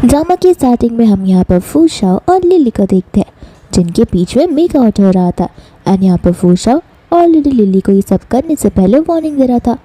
Drama की starting में हम यहाँ पर फूशा और लिली को देखते हैं जिनके बीच में मेक आउट हो रहा था। एंड यहाँ पर फूशा ऑलरेडी लिली को ये सब करने से पहले वार्निंग दे रहा था,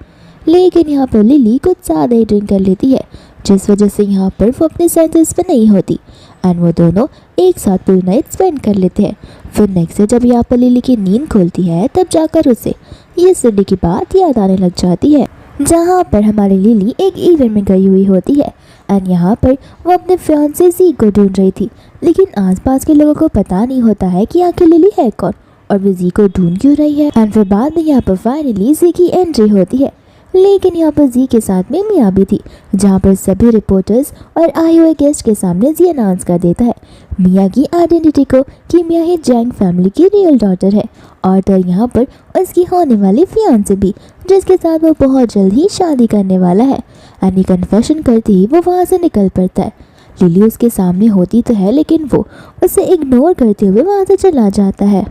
लेकिन यहाँ पर लिली कुछ ज़्यादा ही ड्रिंक कर लेती है जिस वजह से यहाँ पर वो अपने सेंसेस पे नहीं होती एंड वो दोनों एक साथ पूरी नाइट स्पेंड कर लेते हैं। फिर नेक्स्ट डे जब यहाँ पर लिली की नींद खुलती है तब जाकर उसे ये सिडी की बात याद आने लग जाती है जहाँ पर हमारी लिली एक इवेंट में गई हुई होती है एंड यहाँ पर वो अपने फियांसे ज़ी को ढूंढ रही थी, लेकिन आसपास के लोगों को पता नहीं होता है कि आखिर लिली है कौन और वो ज़ी को ढूंढ क्यों रही है। एंड फिर बाद में यहाँ पर फाइनली ज़ी की एंट्री होती है, लेकिन यहाँ पर ज़ी के साथ में मिया भी थी, जहाँ पर सभी रिपोर्टर्स और आए हुए गेस्ट के सामने ज़ी अनाउंस कर देता है मिया की आइडेंटिटी को कि मिया ही जैंग फैमिली की रियल डॉटर है और तो यहाँ पर उसकी होने वाली फियांसे भी जिसके साथ वो बहुत जल्द ही शादी करने वाला है। एंड ये कन्फेशन करते ही वो वहाँ से निकल पड़ता है। लिली उसके सामने होती तो है लेकिन वो उसे इग्नोर करते हुए वहाँ से चला जाता है।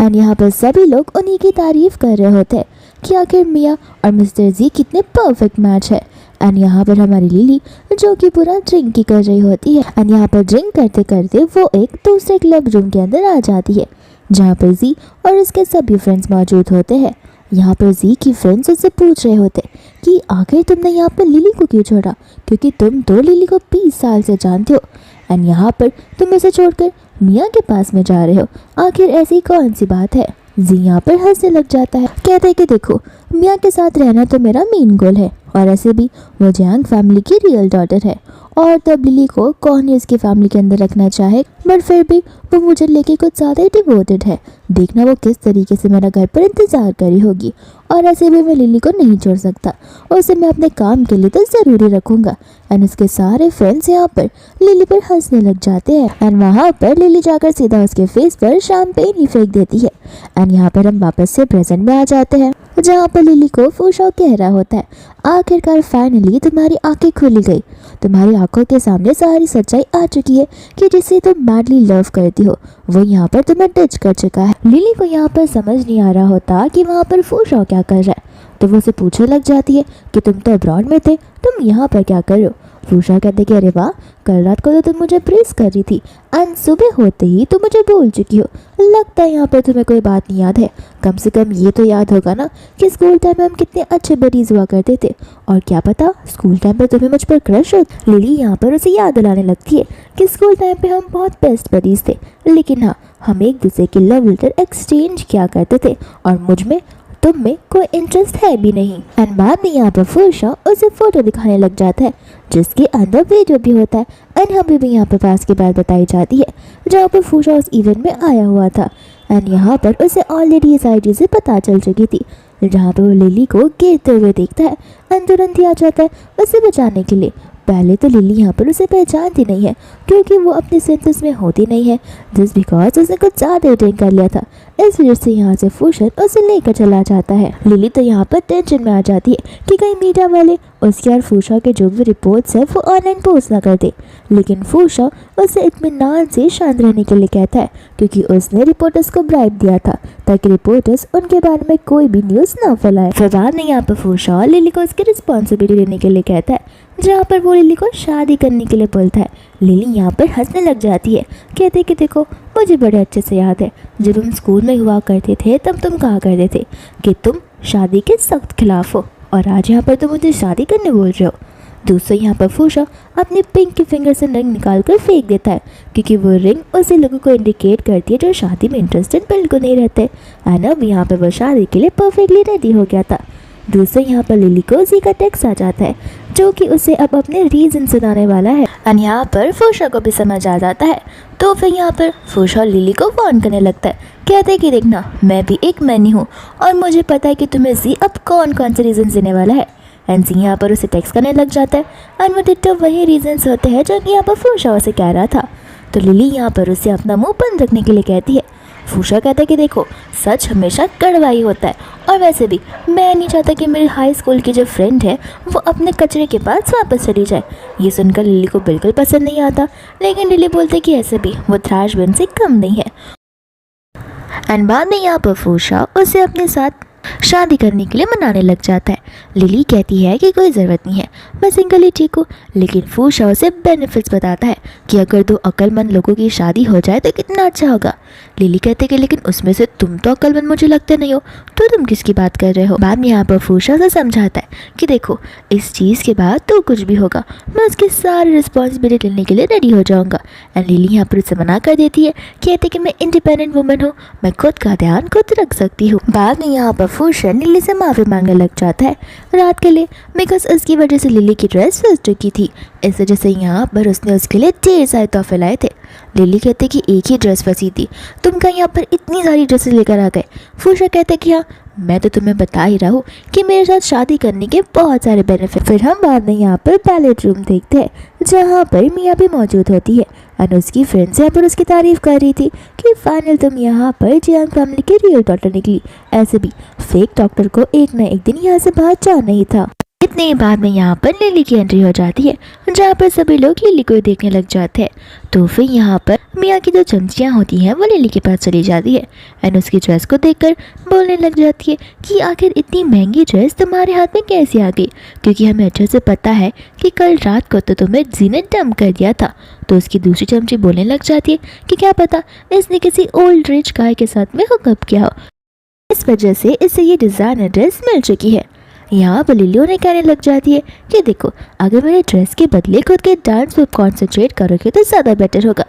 एंड यहाँ पर सभी लोग उन्हीं की तारीफ कर रहे होते हैं कि आखिर मिया और मिस्टर ज़ी कितने परफेक्ट मैच है। एंड यहाँ पर हमारी लिली जो कि पूरा ड्रिंक ही कर रही होती है एंड यहाँ पर ड्रिंक करते करते वो एक दूसरे क्लब रूम के अंदर आ जाती है जहाँ पर ज़ी और उसके सभी फ्रेंड्स मौजूद होते हैं। यहाँ पर ज़ी की फ्रेंड्स उससे पूछ रहे होते कि आखिर तुमने यहाँ पर लिली को क्यों छोड़ा, क्योंकि तुम तो लिली को 20 साल से जानते हो एंड यहाँ पर तुम उसे छोड़कर मिया के पास में जा रहे हो, आखिर ऐसी कौन सी बात है। ज़ी यहाँ पर हंसने लग जाता है, कहते हैं कि देखो मिया के साथ रहना तो मेरा मेन गोल है और ऐसे भी वो जैंग फैमिली की रियल डॉटर है और तब लिली को कौन ही उसकी फैमिली के अंदर रखना चाहे, बट फिर भी वो मुझे लेके कुछ ज़्यादा ही डिवोटेड है। देखना वो किस तरीके से मेरा घर पर इंतज़ार करी होगी और ऐसे भी मैं लिली को नहीं छोड़ सकता, उसे मैं अपने काम के लिए तो ज़रूरी रखूँगा। एंड उसके सारे फ्रेंड्स यहाँ पर लिली पर हंसने लग जाते हैं एंड वहाँ पर लिली जाकर सीधा उसके फेस पर शैम्पेन ही फेंक देती है। एंड यहाँ पर हम वापस से प्रेजेंट में आ जाते हैं जहाँ पर लिली को फूशा कह रहा होता है, आखिरकार फाइनली तुम्हारी आंखें खुली गई, तुम्हारी आंखों के सामने सारी सच्चाई आ चुकी है कि जिसे तुम मैडली लव करती हो वो यहाँ पर तुम्हें टच कर चुका है। लिली को यहाँ पर समझ नहीं आ रहा होता कि वहाँ पर फूशा क्या कर रहा है, तो वो उसे पूछने लग जाती है कि तुम तो अब्रॉड में थे, तुम यहाँ पर क्या कर रहे हो। फूशा कहते कि अरे वाह, कल रात को तो तुम मुझे प्रेस कर रही थी एंड सुबह होते ही तुम मुझे भूल चुकी हो, लगता है यहाँ पर तुम्हें कोई बात नहीं याद है। कम से कम ये तो याद होगा ना कि स्कूल टाइम में हम कितने अच्छे बडीज हुआ करते थे और क्या पता स्कूल टाइम पे तुम्हें मुझ पर क्रश हो। लिली यहाँ पर उसे याद दिलाने लगती है कि स्कूल टाइम पे हम बहुत बेस्ट बडीज थे, लेकिन हाँ हम एक दूसरे की लव लेटर एक्सचेंज किया करते थे और मुझ में तुम में कोई इंटरेस्ट है भी नहीं। एंड बाद में यहाँ पर फूशा उसे फोटो दिखाने लग जाता है जिसके अंदर वीडियो भी होता है एंड हमें भी यहाँ पर पास की बात बताई जाती है जहाँ पर फूशा उस इवेंट में आया हुआ था एंड यहाँ पर उसे ऑलरेडी ये सारी चीज़ें पता चल चुकी थी, जहाँ पर वो लिली को गिरते हुए देखता है एंड तुरंत ही आ जाता है उसे बचाने के लिए। पहले तो लिली यहाँ पर उसे पहचानती नहीं है क्योंकि वो अपने सेंसेस में होती नहीं है, जस्ट बिकॉज उसने कुछ ज़्यादा ड्रिंक कर लिया था, इस वजह से यहाँ से फूशन उसे लेकर चला जाता है। लिली तो यहाँ पर टेंशन में आ जाती है कि कहीं मीडिया वाले उसके और फूशा के जो भी रिपोर्ट्स है वो ऑनलाइन पोस्ट ना कर दे, लेकिन फूशा उसे इत्मीनान से शांत रहने के लिए कहता है क्योंकि उसने रिपोर्टर्स को ब्राइब दिया था ताकि रिपोर्टर्स उनके बारे में कोई भी न्यूज़ ना फैलाए। फिर बाद में यहाँ पर फूशा लिली को उसकी रिस्पॉन्सिबिलिटी लेने के लिए कहता है जहाँ पर वो लिली को शादी करने के लिए बोलता है। लिली यहाँ पर हंसने लग जाती है, कहते कि देखो मुझे बड़े अच्छे से याद है जब हम स्कूल में हुआ करते थे तब तुम कहा करते थे कि तुम शादी के सख्त खिलाफ हो और आज यहाँ पर तुम मुझे शादी करने बोल रहे हो। दूसरा यहाँ पर फूशा अपने पिंक के फिंगर से रिंग निकाल कर फेंक देता है क्योंकि वो रिंग उसी लोगों को इंडिकेट करती है जो शादी में इंटरेस्टेड बिल्कुल नहीं रहते एंड अब यहाँ पर वो शादी के लिए परफेक्टली रेडी हो गया था। दूसरे यहाँ पर लिली को ज़ी का टेक्स्ट आ जाता है जो कि उसे अब अपने रीज़न सुनाने वाला है एंड यहाँ पर फूशा को भी समझ आ जाता है, तो फिर यहाँ पर फूशा लिली को वार्न करने लगता है, कहते कि देखना मैं भी एक मैनी हूँ और मुझे पता है कि तुम्हें ज़ी अब कौन कौन से रीज़न देने वाला है। एंड ज़ी यहाँ पर उसे टेक्स्ट करने लग जाता है एंड वो डिट्टो वही रीजंस होते हैं जो कि यहाँ पर फूशा उसे कह रहा था। तो लिली यहाँ पर उसे अपना मुंह बंद रखने के लिए कहती है। फूशा कहता है कि देखो सच हमेशा कड़वा ही होता है और वैसे भी मैं नहीं चाहता कि मेरी हाई स्कूल की जो फ्रेंड है वो अपने कचरे के पास वापस चली जाए। ये सुनकर लिली को बिल्कुल पसंद नहीं आता, लेकिन लिली बोलते कि ऐसे भी वो थ्रैश बिन से कम नहीं है। एंड बाद में यहाँ पर फूशा उसे अपने साथ शादी करने के लिए मनाने लग जाता है। लिली कहती है कि कोई ज़रूरत नहीं है, मैं सिंगल ही ठीक हूँ, लेकिन फू शाओ उसे बेनिफिट्स बताता है कि अगर दो अक्लमंद लोगों की शादी हो जाए तो कितना अच्छा होगा। लिली कहती है कि लेकिन उसमें से तुम तो अक्लमंद मुझे लगते नहीं हो, तो तुम किसकी बात कर रहे हो। बाद में यहाँ पर फू शाओ से समझाता है कि देखो इस चीज़ के बाद तो कुछ भी होगा मैं उसकी सारी रिस्पॉन्सिबिलिटी लेने के लिए रेडी हो जाऊँगा। एंड लिली यहाँ पर उसे मना कर देती है, कहती कि मैं इंडिपेंडेंट वुमन हूँ, मैं खुद का ध्यान खुद रख सकती हूँ। बाद में यहाँ पर फू शाओ लिली से माफ़ी मांगने लग जाता है रात के लिए, बिकॉज उसकी वजह से लिली की ड्रेस फंस चुकी थी। इस वजह से यहाँ पर उसने उसके लिए ढेर सारे तोहफे लाए थे। लिली कहते कि एक ही ड्रेस फंसी थी, तुम क्या यहाँ पर इतनी सारी ड्रेसेस लेकर आ गए। फू शाओ कहते कि हाँ मैं तो तुम्हें बता ही रहा हूँ कि मेरे साथ शादी करने के बहुत सारे बेनिफिट। फिर हम बाद में यहाँ पर पैलेट रूम देखते हैं जहाँ पर मिया भी मौजूद होती है और उसकी फ्रेंड्स यहाँ पर उसकी तारीफ कर रही थी कि फाइनल तुम यहाँ पर जियांग फैमिली की रियल डॉटर निकली। ऐसे भी फेक डॉक्टर को एक न एक दिन यहाँ से बाहर जाना ही था। इतने ही बाद में यहाँ पर लिली की एंट्री हो जाती है जहाँ पर सभी लोग लिली को देखने लग जाते हैं। तो फिर यहाँ पर मिया की जो चमचियाँ होती हैं वो लिली के पास चली जाती है एंड उसकी ड्रेस को देखकर बोलने लग जाती है कि आखिर इतनी महंगी ड्रेस तुम्हारे हाथ में कैसे आ गई, क्योंकि हमें अच्छे से पता है कि कल रात को तो तुम्हें जी ने डंप कर दिया था। तो उसकी दूसरी चमची बोलने लग जाती है कि क्या पता इसने किसी ओल्ड रिच गाय के साथ में हुकअप किया हो, इस वजह से इसे ये डिज़ाइनर ड्रेस मिल चुकी है। यहाँ पर लिली उन्हें कहने लग जाती है कि देखो अगर मेरे ड्रेस के बदले खुद के डांस पर कॉन्सेंट्रेट करोगे तो ज़्यादा बेटर होगा,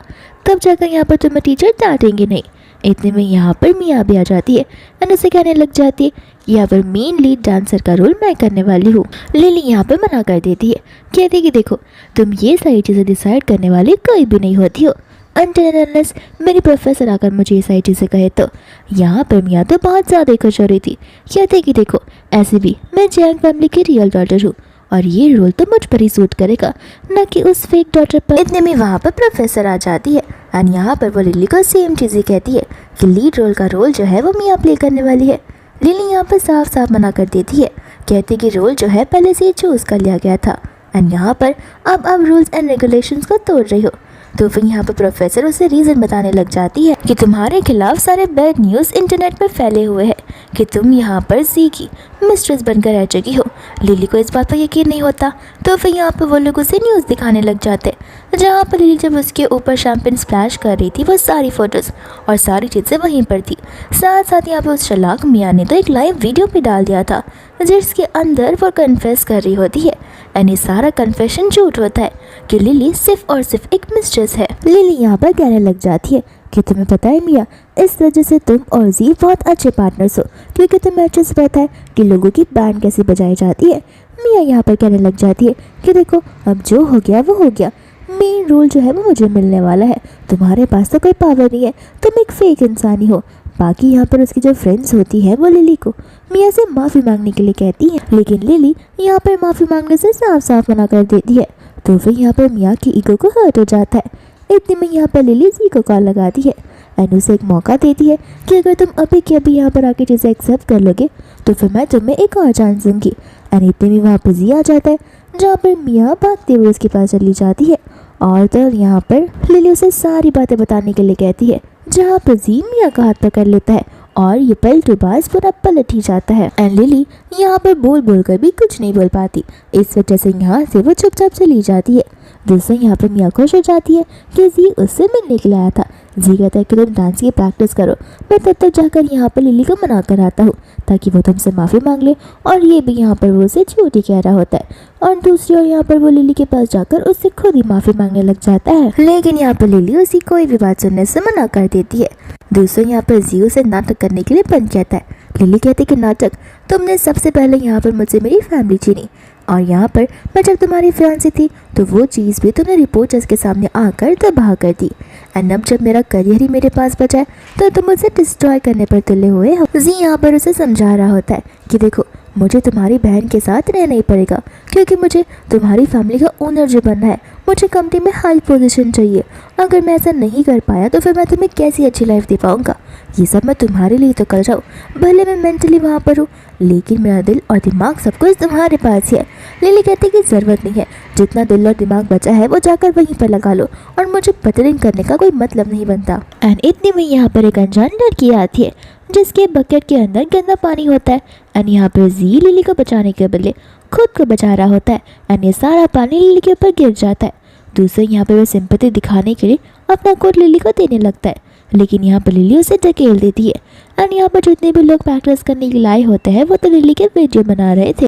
तब जाकर यहाँ पर तुम्हें टीचर डांटेंगे नहीं। इतने में यहाँ पर मिया भी आ जाती है एंड उसे कहने लग जाती है यहाँ पर मेन लीड डांसर का रोल मैं करने वाली हूँ। लिली यहाँ पर मना कर देती है, कहती कि देखो तुम ये सारी चीज़ें डिसाइड करने वाली कोई भी नहीं होती हो अनलेस मेरी प्रोफेसर आकर मुझे ये सारी चीज़ें कहे तो। यहाँ पर मिया तो बहुत ज़्यादा खुश हो रही थी, कहते कि देखो ऐसे भी मैं जियांग फैमिली की रियल डॉटर हूँ और ये रोल तो मुझ पर ही सूट करेगा न कि उस फेक डॉटर पर। इतने में वहाँ पर प्रोफेसर आ जाती है एंड यहाँ पर वो लिली को सेम चीज़ ही कहती है कि लीड रोल का रोल जो है वो मिया प्ले करने वाली है। लिली यहाँ पर साफ साफ मना कर देती है, कहती कि रोल जो है पहले से ही चूज़ कर लिया गया था एंड यहाँ पर अब रूल्स एंड रेगुलेशंस को तोड़ रही हो। तो फिर यहाँ पर प्रोफेसर उसे रीज़न बताने लग जाती है कि तुम्हारे खिलाफ सारे बैड न्यूज़ इंटरनेट पर फैले हुए हैं कि तुम यहाँ पर जी की मिस्ट्रेस बनकर रह चुकी हो। लिली को इस बात पर यकीन नहीं होता, तो फिर यहाँ पर वो लोग उसे न्यूज़ दिखाने लग जाते जहाँ पर लिली जब उसके ऊपर शैम्पेन स्प्लैश कर रही थी वो सारी फ़ोटोज़ और सारी चीज़ें वहीं पर थी। साथ साथ यहाँ पर उस चालाक मिया ने तो एक लाइव वीडियो भी डाल दिया था जिसके अंदर वो कन्फेस कर रही होती है एंड ये सारा कन्फेशन झूठ होता है कि लिली सिर्फ और सिर्फ एक मिस्ट्रेस है। लिली यहाँ पर कहने लग जाती है कि तुम्हें पता है मिया, इस वजह से तुम और जी बहुत अच्छे पार्टनर्स हो क्योंकि तुम्हें अच्छे से पता है कि लोगों की बैंड कैसे बजाई जाती है। मिया यहाँ पर कहने लग जाती है कि देखो अब जो हो गया वो हो गया, मेन रोल जो है वो मुझे मिलने वाला है, तुम्हारे पास तो कोई पावर नहीं है, तुम एक फेक इंसान ही हो। बाकी यहाँ पर उसकी जो फ्रेंड्स होती है वो लिली को मिया से माफ़ी मांगने के लिए कहती है, लेकिन लिली यहाँ पर माफ़ी मांगने से साफ साफ मना कर देती है। तो फिर यहाँ पर मिया की ईगो को हर्ट हो जाता है। इतने में यहाँ पर लिली जी को कॉल लगाती है एंड उसे एक मौका देती है कि अगर तुम अभी के अभी यहाँ पर आके चीज़ें एक्सेप्ट कर लोगे तो फिर मैं तुम्हें एक और चांस दूँगी। एंड इतने में वहाँ पर जी आ जाता है जहाँ पर मिया भागते हुए उसके पास चली जाती है और तो यहाँ पर लिली उसे सारी बातें बताने के लिए कहती है, जहाँ पर जी मिया का हाथ पकड़ लेता है और ये पलटूबाज पूरा पलट ही जाता है एंड लिली यहाँ पर बोल बोल कर भी कुछ नहीं बोल पाती। इस वजह से यहाँ से वो चुपचाप चली जाती है। दूसरे यहाँ पर मिया खुश हो जाती है कि जी उससे मिलने के लिए आया था। जी कहता है कि तुम डांस की प्रैक्टिस करो, मैं तब तक जाकर यहाँ पर लिली को मना कर आता हूँ ताकि वो तुमसे माफ़ी मांग ले, और ये भी यहाँ पर वो उसे झूठी कह रहा होता है। और दूसरी ओर यहाँ पर वो लिली के पास जाकर उससे खुद ही माफ़ी मांगने लग जाता है, लेकिन यहाँ पर लिली उसकी कोई भी बात सुनने से मना कर देती है। दूसरों यहाँ पर जी उसे नाटक करने के लिए बंद कहता है। लिली कहती कि नाटक, तुमने सबसे पहले यहाँ पर मुझसे मेरी फैमिली छीनी और यहाँ पर मैं जब तुम्हारी फियांसी थी तो वो चीज़ भी तुमने रिपोर्टर्स के सामने आकर तबाह कर दी। एंड अब जब मेरा करियर ही मेरे पास बचा है तो तुम मुझे डिस्ट्रॉय करने पर तुले हुए हो। जी यहाँ पर उसे समझा रहा होता है कि देखो मुझे तुम्हारी बहन के साथ रहना ही पड़ेगा क्योंकि मुझे तुम्हारी फैमिली का ओनर जो बनना है मुझे कंपनी में हाई पोजीशन चाहिए। अगर मैं ऐसा नहीं कर पाया तो फिर मैं तुम्हें कैसी अच्छी लाइफ दे पाऊँगा। ये सब मैं तुम्हारे लिए तो कर रहा हूँ, भले मैं मेंटली वहाँ पर हूँ, लेकिन मेरा दिल और दिमाग सब कुछ तुम्हारे पास ही है। लिली कहती कि ज़रूरत नहीं है, जितना दिल और दिमाग बचा है वो जाकर वहीं पर लगा लो, और मुझे बदरिंग करने का कोई मतलब नहीं बनता। एंड इतने में यहाँ पर एक अनजान लड़की आती है जिसके बकेट के अंदर गंदा पानी होता है। एंड यहाँ पर जी लिली को बचाने के बदले खुद को बचा रहा होता है। एंड ये सारा पानी लिली के ऊपर गिर जाता है। दूसरे यहाँ पर वह सिंपैथी दिखाने के लिए अपना कोट लिली को देने लगता है, लेकिन यहाँ पर लिली उसे ढकेल देती है। एंड यहाँ पर जितने भी लोग प्रैक्टिस करने के लिए आए होते हैं वो तो लिली के वीडियो बना रहे थे,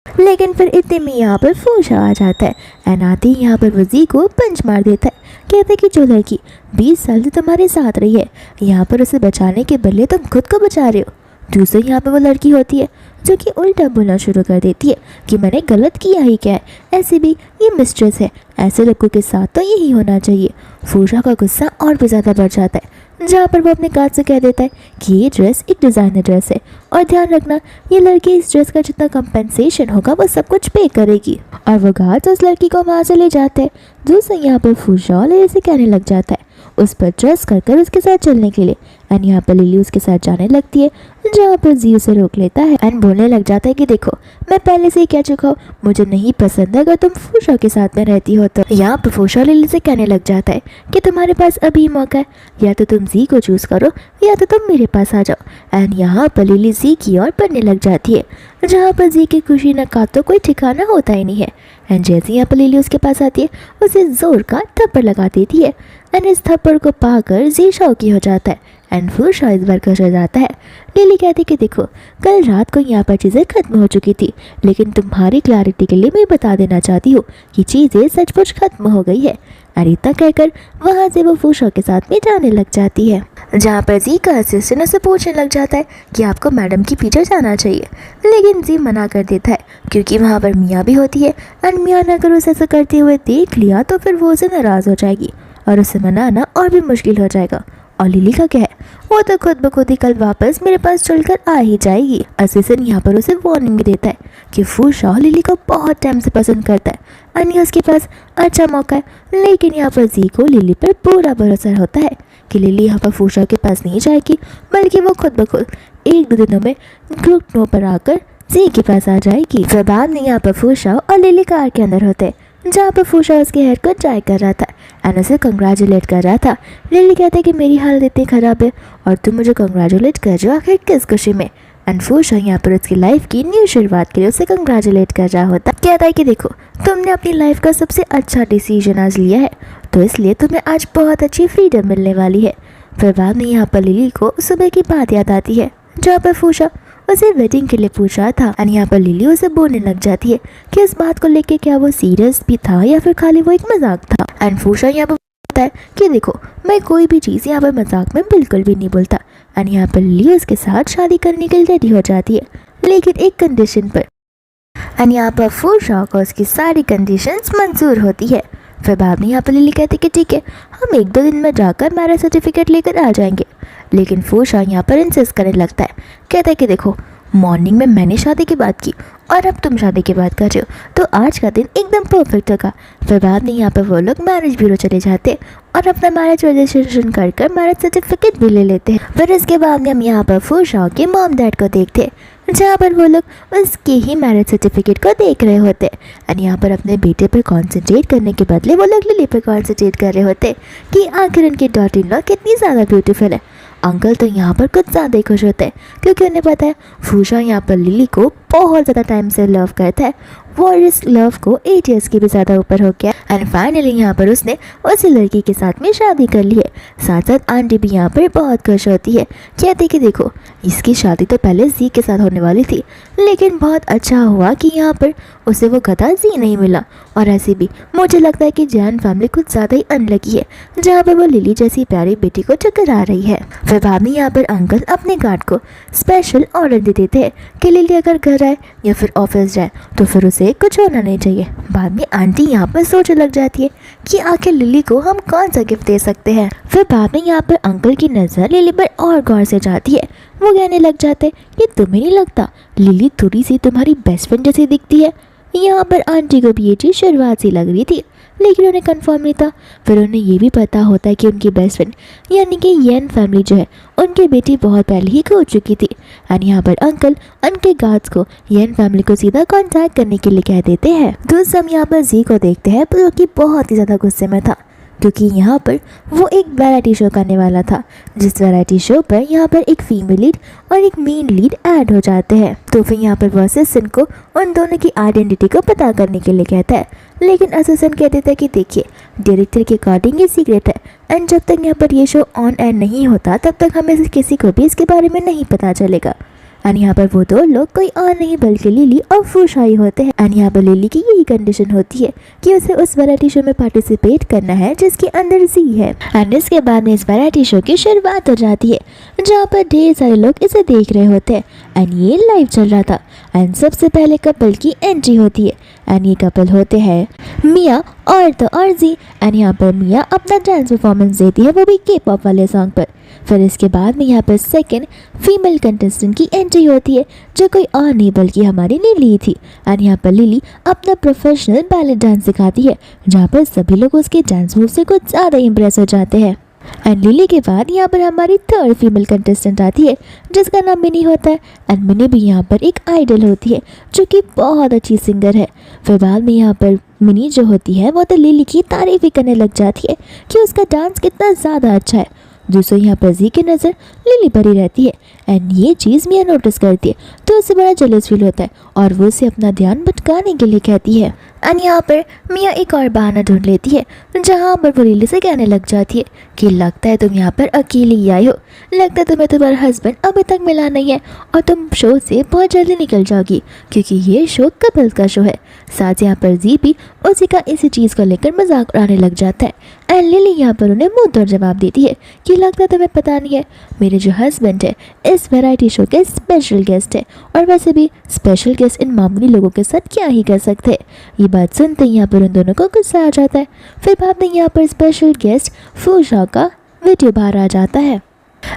लेकिन फिर इतने में यहाँ पर फूशा आ जाता है। एंड आते ही यहाँ पर वजी को पंच मार देता है। कहते कि जो लड़की 20 साल से तुम्हारे साथ रही है, यहाँ पर उसे बचाने के बदले तुम खुद को बचा रहे हो। दूसरी यहाँ पर वो लड़की होती है जो कि उल्टा बोलना शुरू कर देती है कि मैंने गलत किया ही क्या है, ऐसे भी ये मिस्ट्रेस है, ऐसे लड़कों के साथ तो यही होना चाहिए। फूशा का गुस्सा और भी ज़्यादा बढ़ जाता है, जहाँ पर वो अपने गार्ड से कह देता है कि ये ड्रेस एक डिज़ाइनर ड्रेस है, और ध्यान रखना ये लड़की इस ड्रेस का जितना कंपेंसेशन होगा वो सब कुछ पे करेगी। और वो गार्ड उस लड़की को वहाँ से ले जाते हैं। दूसरे यहाँ पर फूशा लिली से कहने लग जाता है उस पर ट्रस्ट कर उसके साथ चलने के लिए। एंड यहाँ पर लिली उसके साथ जाने लगती है, जहाँ पर जी उसे रोक लेता है एंड बोलने लग जाता है कि देखो मैं पहले से ही कह चुका हूँ, मुझे नहीं पसंद है अगर तुम फूशा के साथ में रहती हो तो। यहाँ पर फूशा लिली से कहने लग जाता है कि तुम्हारे पास अभी मौका है, या तो तुम जी को चूज़ करो या तो तुम मेरे पास आ जाओ। एंड यहाँ पर लिली जी की ओर बढ़ने लग जाती है, जहाँ पर जी की खुशी न का तो कोई ठिकाना होता ही नहीं है। एंड जैसे यहाँ पर लिली उसके पास आती है उसे जोर का थप्पड़ लगा देती है। एंड इस थप्पड़ को पाकर जी शौकी हो जाता है एंड फूशा इस बार खुश हो जाता है। लिली कहती कि देखो कल रात को यहाँ पर चीज़ें खत्म हो चुकी थी, लेकिन तुम्हारी क्लैरिटी के लिए मैं बता देना चाहती हूँ कि चीज़ें सचमुच खत्म हो गई है। और इतना कहकर वहाँ से वो फूशा के साथ में जाने लग जाती है, जहाँ पर जी का असिस्टेंट उसे पूछने लग जाता है कि आपको मैडम की पीछे जाना चाहिए, लेकिन जी मना कर देता है क्योंकि वहाँ पर मियाँ भी होती है। एंड मियाँ ने अगर उसे ऐसा करते हुए देख लिया तो फिर वो उसे नाराज़ हो जाएगी और उसे मनाना और भी मुश्किल हो जाएगा। और लिली का क्या है, वो तो खुद ब खुद ही कल वापस मेरे पास चलकर आ ही जाएगी। असिस्टेंट यहाँ पर उसे वार्निंग भी देता है कि फूशा लिली को बहुत टाइम से पसंद करता है, अन्य उसके पास अच्छा मौका है। लेकिन यहाँ पर जी को लिली पर पूरा भरोसा होता है कि लिली यहाँ पर फूशा के पास नहीं जाएगी, बल्कि वो खुद ब खुद 1-2 दिनों में घुटनों पर आकर जी के पास आ जाएगी। फिर बाद में यहाँ पर फूशा और लिली कार के अंदर होते हैं, जहाँ पर फूशा उसके हेयर को ट्राई कर रहा था एंड उसे कंग्रेचुलेट कर रहा था। लिली कहते कि मेरी हालत इतनी ख़राब है और तुम मुझे कंग्रेचुलेट कर रहे हो आखिर किस खुशी में। एंड फूशा यहाँ पर उसकी लाइफ की न्यू शुरुआत के लिए उसे कंग्रेचुलेट कर रहा होता। कहता है कि देखो तुमने अपनी लाइफ का सबसे अच्छा डिसीजन आज लिया है, तो इसलिए तुम्हें आज बहुत अच्छी फ्रीडम मिलने वाली है। फिर बाद में यहाँ पर लिली को सुबह की बात याद आती है, जहाँ पर फूशा उसे वेडिंग के लिए पूछ रहा था। एंड यहाँ पर लिली उसे बोलने लग जाती है कि इस बात को लेके क्या वो सीरियस भी था या फिर खाली वो एक मजाक था। एंड फूशा यहाँ पर बोलता है कि देखो मैं कोई भी चीज़ यहाँ पर मजाक में बिल्कुल भी नहीं बोलता। एंड यहाँ पर लिली उसके साथ शादी करने के लिए रेडी हो जाती है, लेकिन एक कंडीशन पर। एंड यहाँ पर फूशा को उसकी सारी कंडीशंस मंजूर होती है। फिर बाद में यहाँ पर लिली कहती कि ठीक है हम 1-2 दिन में जाकर मैरिज सर्टिफिकेट लेकर आ जाएंगे, लेकिन फूशा यहाँ पर इंसिस्ट करने लगता है। कहता है कि देखो मॉर्निंग में मैंने शादी की बात की और अब तुम शादी की बात कर रहे हो, तो आज का दिन एकदम परफेक्ट होगा। फिर बाद में यहाँ पर वो लोग मैरिज ब्यूरो चले जाते और अपना मैरिज रजिस्ट्रेशन कर मैरिज सर्टिफिकेट भी ले लेते हैं। फिर इसके बाद में हम यहाँ पर फूशा के मॉम डैड को देखते हैं, जहाँ पर वो लोग उसके ही मैरिज सर्टिफिकेट को देख रहे होते हैं। और यहाँ पर अपने बेटे पर कॉन्सेंट्रेट करने के बदले वो लोग लिली पर कॉन्सेंट्रेट कर रहे होते कि आखिर उनकी डॉटर इन लॉ कितनी ज़्यादा ब्यूटीफुल है। अंकल तो यहाँ पर कुछ ज़्यादा ही खुश होते हैं क्योंकि उन्हें पता है फूशा यहाँ पर लिली को बहुत ज़्यादा टाइम से लव करता है, वो इस लव को 8 years की भी ज़्यादा ऊपर हो गया। एंड फाइनली यहाँ पर उसने उसी लड़की के साथ में शादी कर ली है। साथ साथ आंटी भी यहाँ पर बहुत खुश होती है, कहती कि देखो इसकी शादी तो पहले जी के साथ होने वाली थी, लेकिन बहुत अच्छा हुआ कि यहाँ पर उसे वो गधा जी नहीं मिला। और ऐसे भी मुझे लगता है कि जैन फैमिली कुछ ज़्यादा ही अनलकी है, जहाँ पर वो लिली जैसी प्यारी बेटी को टकरा रही है। फिर बाद में यहाँ पर अंकल अपने गार्ड को स्पेशल ऑर्डर दे देते हैं कि लिली अगर घर आए या फिर ऑफिस जाए तो फिर उसे कुछ होना नहीं चाहिए। बाद में आंटी यहाँ पर सोचने लग जाती है कि आखिर लिली को हम कौन सा गिफ्ट दे सकते हैं। फिर बाद में यहाँ पर अंकल की नज़र लिली पर और गौर से जाती है। वो कहने लग जाते कि तुम्हें नहीं लगता लिली थोड़ी सी तुम्हारी बेस्ट फ्रेंड जैसी दिखती है। यहाँ पर आंटी को भी ये चीज़ शुरुआत सी लग रही थी, लेकिन उन्हें कंफर्म नहीं था। फिर उन्हें ये भी पता होता है कि उनकी बेस्ट फ्रेंड यानी कि येन फैमिली जो है उनकी बेटी बहुत पहले ही खो चुकी थी। एंड यहाँ पर अंकल उनके गार्ड्स को येन फैमिली को सीधा कांटेक्ट करने के लिए कह देते हैं। दूसरा हम यहाँ पर जी को देखते हैं जो कि बहुत ही ज़्यादा गुस्से में था, क्योंकि यहाँ पर वो एक वैरायटी शो करने वाला था, जिस वैरायटी शो पर यहाँ पर एक फीमेल लीड और एक मेन लीड ऐड हो जाते हैं। तो फिर यहाँ पर वो असिस्टेंट को उन दोनों की आइडेंटिटी को पता करने के लिए कहता है, लेकिन असिस्टेंट कह देता है कि देखिए डायरेक्टर के अकॉर्डिंग ये सीक्रेट है एंड जब तक यहाँ पर ये शो ऑन एयर नहीं होता तब तक हमें से किसी को भी इसके बारे में नहीं पता चलेगा। एंड यहाँ पर वो दो लोग कोई और नहीं बल्कि लिली और फूशाई होते हैं। एंड यहाँ पर लिली की यही कंडीशन होती है कि उसे उस वैरायटी शो में पार्टिसिपेट करना है जिसके अंदर जी है। एंड इसके बाद में इस वैरायटी शो की शुरुआत हो जाती है, जहाँ पर ढेर सारे लोग इसे देख रहे होते हैं। एंड ये लाइव चल रहा था। एंड सबसे पहले कपल की एंट्री होती है। एंड ये कपल होते हैं मिया और तो और जी। एंड यहाँ पर मिया अपना डांस परफॉर्मेंस देती है, वो भी के पॉप वाले सॉन्ग पर। फिर इसके बाद में यहाँ पर सेकंड फीमेल कंटेस्टेंट की एंट्री होती है, जो कोई और नहीं बल्कि हमारी लिली थी। एंड यहाँ पर लिली अपना प्रोफेशनल बैले डांस सिखाती है, जहाँ पर सभी लोग उसके डांस मूव से कुछ ज़्यादा इम्प्रेस हो जाते हैं। एंड लिली के बाद यहाँ पर हमारी थर्ड फीमेल कंटेस्टेंट आती है, जिसका नाम मिनी होता है। एंड मिनी भी यहाँ पर एक आइडल होती है, जो कि बहुत अच्छी सिंगर है। फिर बाद में यहाँ पर मिनी जो होती है वो तो लिली की तारीफ ही करने लग जाती है कि उसका डांस कितना ज़्यादा अच्छा है। दूसरों यहाँ पर जी की नज़र लिली पर ही रहती है। एंड ये चीज़ मिया नोटिस करती है तो उसे बड़ा जेलस फील होता है और वो उसे अपना ध्यान भटकाने के लिए कहती है। एंड यहाँ पर मिया एक और बहाना ढूंढ लेती है, जहाँ पर वो लिली से कहने लग जाती है कि लगता है तुम यहाँ पर अकेली ही आई हो, लगता है तुम्हें तुम्हारा हस्बैंड अभी तक मिला नहीं है और तुम शो से बहुत जल्दी निकल जाओगी, क्योंकि ये शो कपल्स का शो है। साथ यहाँ पर जी भी उसी का इसी चीज़ को लेकर मजाक उड़ाने लग जाता है। एंड लिली यहाँ पर उन्हें मुंह तोड़ जवाब देती है कि लगता है तुम्हें पता नहीं है, मेरे जो हस्बैंड है इस वैरायटी शो के स्पेशल गेस्ट है, और वैसे भी स्पेशल गेस्ट इन मामूली लोगों के साथ क्या ही कर सकते हैं। ये बात सुनते ही यहाँ पर उन दोनों को गुस्सा आ जाता है। फिर बाद में यहाँ पर स्पेशल गेस्ट फूशा का वीडियो बाहर आ जाता है।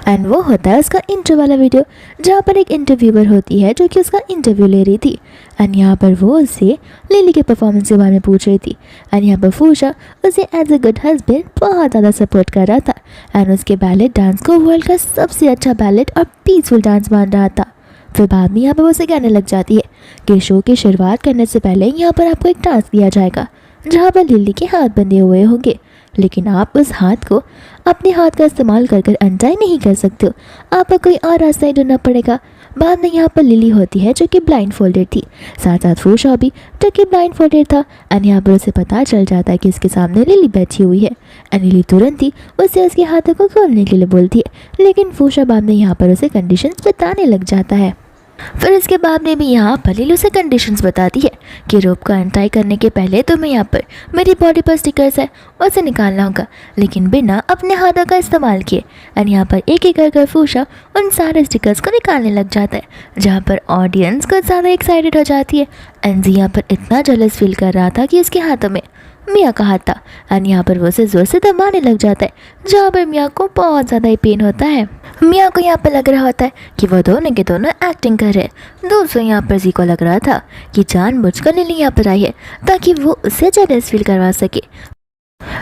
एंड वो होता है उसका इंटरव्यू वाला वीडियो, जहाँ पर एक इंटरव्यूअर होती है जो कि उसका इंटरव्यू ले रही थी। एंड यहाँ पर वो उससे लिली के परफॉर्मेंस के बारे में पूछ रही थी। एंड यहाँ पर फूशा उसे एज अ गुड हस्बैंड बहुत ज़्यादा सपोर्ट कर रहा था एंड उसके बैलेट डांस को वर्ल्ड का सबसे अच्छा बैलेट और पीसफुल डांस मान रहा था। फिर बाद में यहाँ पर वो उसे कहने लग जाती है कि शो की शुरुआत करने से पहले यहाँ पर आपको एक टास्क दिया जाएगा, जहाँ पर लिली के हाथ बंधे हुए होंगे, लेकिन आप उस हाथ को अपने हाथ का इस्तेमाल कर अनटाई नहीं कर सकते हो, आपको कोई और रास्ता ही ढूंढना पड़ेगा। बाद में यहाँ पर लिली होती है जो कि ब्लाइंड फोल्डेड थी, साथ साथ फूशा भी जो कि ब्लाइंड फोल्डेड था। एंड यहाँ पर उसे पता चल जाता है कि इसके सामने लिली बैठी हुई है। एंड लिली तुरंत ही उसे उसके हाथों को खोलने के लिए बोलती है, लेकिन फूशा बाद में यहाँ पर उसे कंडीशंस बताने लग जाता है। फिर इसके बाद में भी यहाँ पर लिली उसे कंडीशंस बताती है कि रोप को अनटाई करने के पहले तो मैं यहाँ पर मेरी बॉडी पर स्टिकर्स है उसे निकालना होगा, लेकिन बिना अपने हाथों का इस्तेमाल किए। एंड यहाँ पर एक एक कर फूशा उन सारे स्टिकर्स को निकालने लग जाता है, जहाँ पर ऑडियंस कुछ ज़्यादा एक्साइटेड हो जाती है। एंड जी यहाँ पर इतना जेलस फील कर रहा था कि उसके हाथों में मिया का हाथ था। एंड यहाँ पर वो उसे जोर से दबाने लग जाता है, जहाँ पर मिया को बहुत ज़्यादा ही पेन होता है। मिया को यहाँ पर लग रहा होता है कि वो दोनों के दोनों एक्टिंग कर रहे हैं। दूसरों यहाँ पर जी को लग रहा था कि जानबूझकर लिली यहाँ पर आई है ताकि वो उससे जेलस फील करवा सके।